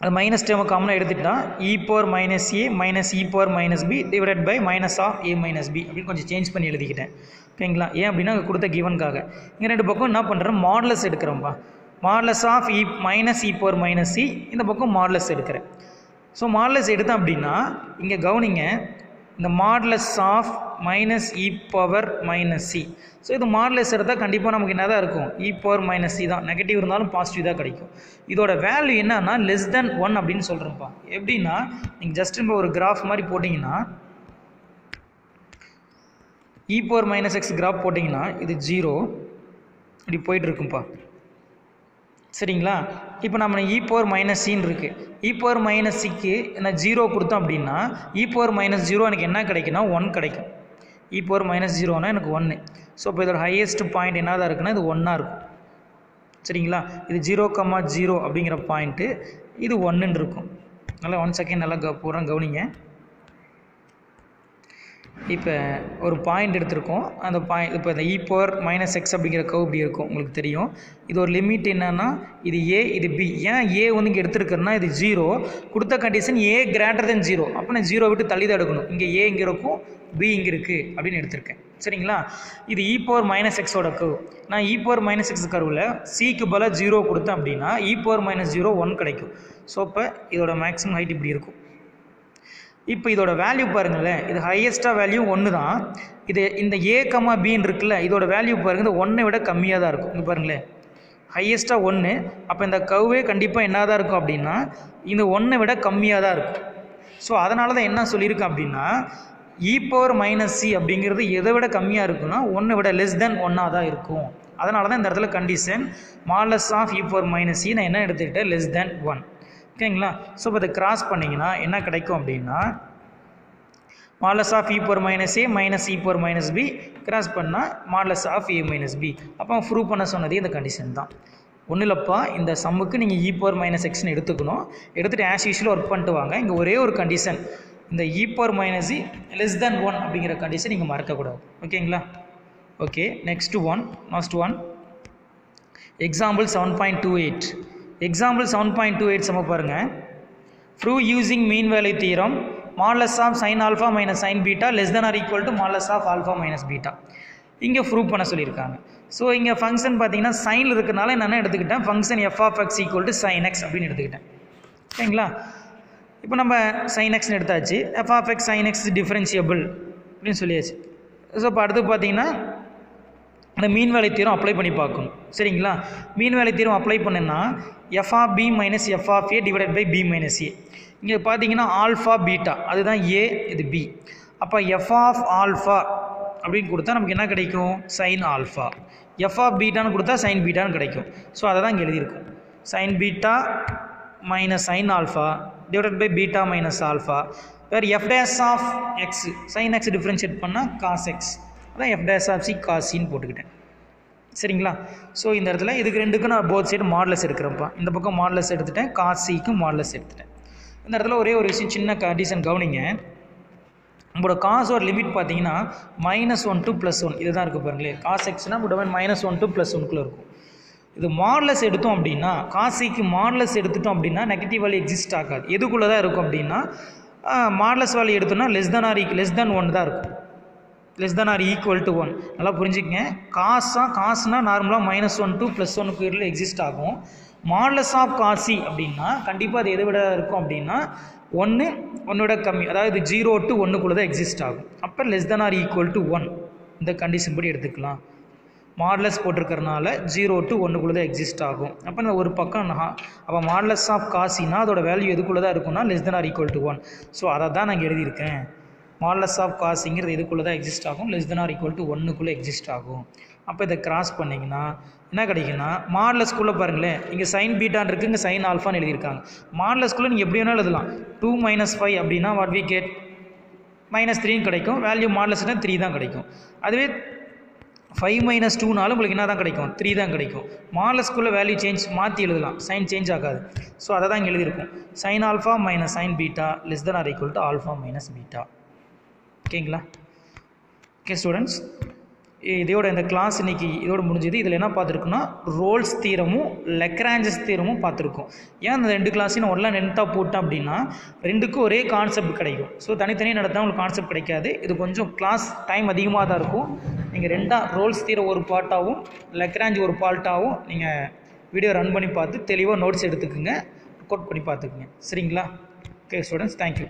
அது மைனஸ் டேர்மை காமனாக எடுத்துட்டா e power minus a minus e power minus b divided by minus of a minus b அப்படின்னு கொஞ்சம் சேஞ்ச் பண்ணி எழுதிக்கிட்டேன். ஓகேங்களா, ஏன் அப்படின்னா அங்கே கொடுத்த கிவனுக்காக. இங்கே ரெண்டு பக்கம் என்ன பண்ணுறேன், மாடுலஸ் எடுக்கிறோம்ப்பா. Modulus of e minus e power minus c, இந்த பக்கம் மாடுலஸ் எடுக்கிறேன். ஸோ மாடுலஸ் எடுத்தேன் அப்படின்னா இங்கே கவனிங்க, இந்த modulus of minus e power minus c. So இது மாடுலஸ் எடுத்தால் கண்டிப்பாக நமக்கு என்ன தான் இருக்கும், இ பவர் மைனஸ் சி தான். நெகட்டிவ் இருந்தாலும் பாசிட்டிவ் தான் கிடைக்கும். இதோட வேல்யூ என்னன்னா லெஸ் தென் 1 அப்படின்னு சொல்கிறேன்ப்பா. எப்படின்னா நீங்கள் ஜஸ்ட் இப்போ ஒரு கிராஃப் மாதிரி போட்டிங்கன்னா, இ பவர் மைனஸ் எக்ஸ் கிராஃப் போட்டிங்கன்னா இது 0 இப்படி போயிட்டு இருக்கும்ப்பா. சரிங்களா, இப்போ நம்ம இ பவர் மைனஸ் சின்னு இருக்குது, இ பவர் மைனஸ் சிக்கு நான் 0 கொடுத்தோம் அப்படின்னா இ பவர் மைனஸ் 0 எனக்கு என்ன கிடைக்குன்னா 1 கிடைக்கும். இ பவர் மைனஸ் 0னா எனக்கு 1. ஸோ இப்போ இதோட ஹையஸ்ட் பாயிண்ட் என்ன தான் இருக்குன்னா இது 1ஆக இருக்கும். சரிங்களா, இது 0,0 அப்படிங்கிற பாயிண்ட்டு, இது 1ன்னு இருக்கும். நல்லா 1 செகண்ட் நல்லா போகிறோம் கவனிங்க. இப்போ ஒரு பாயிண்ட் எடுத்திருக்கோம், அந்த பாயிண்ட் இப்போ இந்த இ பவர் மைனஸ் எக்ஸ் அப்படிங்கிற கர்வ் இப்படி இருக்கும், உங்களுக்கு தெரியும். இது ஒரு லிமிட் என்னன்னா இது ஏ இது பி. ஏன் ஏ வந்து இங்கே எடுத்துருக்குன்னா இது 0, கொடுத்த கண்டிஷன் ஏ கிரேட்டர் தென் 0, அப்போ நான் 0 விட்டு தள்ளி தான் எடுக்கணும். இங்கே ஏ இங்கே இருக்கும், பி இங்கே இருக்குது அப்படின்னு எடுத்திருக்கேன். சரிங்களா, இது இ பவர் மைனஸ் எக்ஸோட கர்வ். நான் இ பவர் மைனஸ் எக்ஸ் கர்வில் சிக்கு பதிலாக 0 கொடுத்தேன் அப்படின்னா இ பவர் மைனஸ் 0 1 கிடைக்கும். ஸோ இப்போ இதோட மேக்ஸிமம் ஹைட் இப்படி இருக்கும். இப்போ இதோட வேல்யூ பாருங்களேன், இது ஹையஸ்ட்டாக வேல்யூ 1 தான். இது இந்த ஏ கமா பின்னு இருக்குல்ல, இதோட வேல்யூ பாருங்கள் இந்த 1 விட கம்மியாக தான் இருக்கும். இங்கே பாருங்களேன், ஹையஸ்ட்டாக 1. அப்போ இந்த கர்வே கண்டிப்பாக என்ன தான் இருக்கும் அப்படின்னா இந்த 1 விட கம்மியாக தான் இருக்கும். ஸோ அதனால தான் என்ன சொல்லியிருக்கேன் அப்படின்னா இ பவர் மைனஸ் சி அப்படிங்கிறது எதை விட கம்மியாக இருக்குன்னா 1 விட லெஸ் தென் 1ஆக தான் இருக்கும். அதனால தான் இந்த இடத்துல condition modulus of e power minus c நான் என்ன எடுத்துக்கிட்டேன், லெஸ் தென் 1. ஓகேங்களா, ஸோ இப்போ இதை கிராஸ் பண்ணிங்கன்னா என்ன கிடைக்கும் அப்படின்னா modulus of e power minus a minus e power minus b cross பண்ணால் modulus of a minus b. அப்போ ப்ரூவ் பண்ண சொன்னதே இந்த கண்டிஷன் தான். ஒன்றும் இல்லைப்பா, இந்த சம்முக்கு நீங்கள் இ பவர் மைனஸ் எக்ஸ்னு எடுத்துக்கணும். எடுத்துகிட்டு ஆஸ் யூஷுவல் ஒர்க் பண்ணிட்டு வாங்க. இங்கே ஒரே ஒரு கண்டிஷன், இந்த e power minus e less than 1 அப்படிங்கிற கண்டிஷன் நீங்கள் மறக்கக்கூடாது. ஓகேங்களா, okay. Next one example 7.28. Example 7.28 sum பாருங்கள். Prove using mean value theorem modulus of sine alpha minus sine beta less than or equal to modulus of alpha minus beta. இங்கே prove பண்ண சொல்லியிருக்காங்க. So இங்கே function பார்த்தீங்கன்னா சைனில் இருக்கிறனால நான் எடுத்துக்கிட்டேன் function f of x equal to sine x அப்படின்னு எடுத்துக்கிட்டேன். ஓகேங்களா, இப்போ நம்ம சைன் எக்ஸ்னு எடுத்தாச்சு, f of x sine x differentiable அப்படின்னு சொல்லியாச்சு. ஸோ இப்போ அடுத்து பார்த்தீங்கன்னா அந்த மீன் வேலை தீரம் அப்ளை பண்ணி பார்க்கணும். சரிங்களா, மீன் வேலை தீரம் அப்ளை பண்ணுன்னா f of b minus f of a divided by b minus a. இங்கே பார்த்தீங்கன்னா ஆல்ஃபா பீட்டா அதுதான் ஏ, இது பி. அப்போ எஃப் ஆஃப் ஆல்ஃபா அப்படின்னு கொடுத்தா நமக்கு என்ன கிடைக்கும், சைன் ஆல்ஃபா. எஃப் ஆஃப் பீட்டான்னு கொடுத்தா சைன் பீட்டான்னு கிடைக்கும். ஸோ அதை தான் இங்கே எழுதியிருக்கும், sine beta minus sine alpha divided by beta minus alpha வேறு f dash of x sine x differentiate பண்ணால் காஸ் எக்ஸ், அதான் f dash of c cos சின்னு போட்டுக்கிட்டேன். சரிங்களா, ஸோ இந்த இடத்துல இதுக்கு ரெண்டுக்கும் நான் போத் சைடு மாடுலஸ் எடுக்கிறேன்ப்பா. இந்த பக்கம் மாடுலஸ் எடுத்துட்டேன், காஸ் சிக்கும் மாடுலஸ் எடுத்துட்டேன். இந்த இடத்துல ஒரே ஒரு விஷயம் சின்ன கண்டிஷன் கவனிங்க. நம்மளோட காஸோட லிமிட் பார்த்தீங்கன்னா -1 to +1 இதுதான் இருக்குது பாருங்களேன். காஸ் எக்ஸ்னால் -1 to +1 இருக்கும். இது மாடுலஸ் எடுத்தோம் அப்படின்னா காசிக்கு மாடுலஸ் எடுத்துட்டோம் அப்படின்னா நெகட்டிவ் வேல்யூ எக்ஸிஸ்ட் ஆகாது. எதுக்குள்ளே தான் இருக்கும் அப்படின்னா மாடுலஸ் வேல்யூ எடுத்தோம்னா லெஸ் தென் 1 தான் இருக்கும். less than or equal to 1. நல்லா புரிஞ்சுக்கங்க. காசுனா நார்மலாக -1 to +1 பீரியடில் எக்ஸிஸ்ட் ஆகும். மாடலஸ் ஆஃப் காசி அப்படின்னா கண்டிப்பாக அது எதை விட இருக்கும் அப்படின்னா ஒன்னோட கம்மி, அதாவது 0 to 1 தான் எக்ஸிஸ்ட் ஆகும். அப்போ less than or equal to 1 இந்த கண்டிஷன் படி எடுத்துக்கலாம். மாடலஸ் போட்டிருக்கிறனால 0 to 1 தான் எக்ஸிஸ்ட் ஆகும். அப்போ நான் ஒரு பக்கம் அப்போ மாடலஸ் ஆஃப் காசினா அதோட வேல்யூ எதுக்குள்ளே தான் இருக்கும்னா less than or equal to 1. So அதை தான் நான் எழுதியிருக்கேன். மாடலஸ் ஆஃப் காசிங்கிறது எதுக்குள்ளே தான் எக்ஸிஸ்ட் ஆகும், less than or equal to 1 exist ஆகும். அப்போ இதை கிராஸ் பண்ணிங்கன்னா என்ன கிடைக்குன்னா மாடலஸ்குள்ளே பாருங்களேன், இங்கே சைன் பீட்டான் இருக்குது, இங்கே சைன் ஆல்ஃபான்னு எழுதியிருக்காங்க. மாடலஸ்குள்ளே நீங்கள் எப்படி வேணாலும் எழுதலாம். 2 - 5 அப்படின்னா வாட் வி கெட் -3 கிடைக்கும். வேல்யூ மாடலஸ்னால் 3 தான் கிடைக்கும். அதுவே 5 - 2னாலும் உங்களுக்கு என்ன தான் கிடைக்கும், 3 தான் கிடைக்கும். மாடலஸ்குள்ளே வேல்யூ மாற்றி எழுதலாம், சைன் சேஞ்ச் ஆகாது. ஸோ அதை தான் இங்கே எழுதியிருக்கும். Sine alpha minus sine beta less than or equal to alpha minus beta. ஓகேங்களா? ஓகே ஸ்டூடெண்ட்ஸ், இதோட இந்த கிளாஸ் இன்னைக்கு இதோட முடிஞ்சது. இதில் என்ன பார்த்துருக்குன்னா ரோல்ஸ் தீரமும் லெக்ராஞ்சஸ் தீரமும் பார்த்துருக்கோம். ஏன் அந்த 2 கிளாஸையும் ஒன்றா நென்த்தாக போட்டோம் அப்படின்னா ரெண்டுக்கும் ஒரே கான்செப்ட் கிடைக்கும். ஸோ தனித்தனியாக நடத்தால் உங்களுக்கு கான்செப்ட் கிடைக்காது. இது கொஞ்சம் கிளாஸ் டைம் அதிகமாக தான் இருக்கும். நீங்கள் ரோல்ஸ் தீரம் ஒரு பார்ட்டாகவும் லெக்ராஞ்ச் ஒரு பார்ட்டாகவும் நீங்கள் வீடியோ ரன் பண்ணி பார்த்து தெளிவாக நோட்ஸ் எடுத்துக்குங்க, ரெக்கார்ட் பண்ணி பார்த்துக்குங்க. சரிங்களா? Okay students, thank you.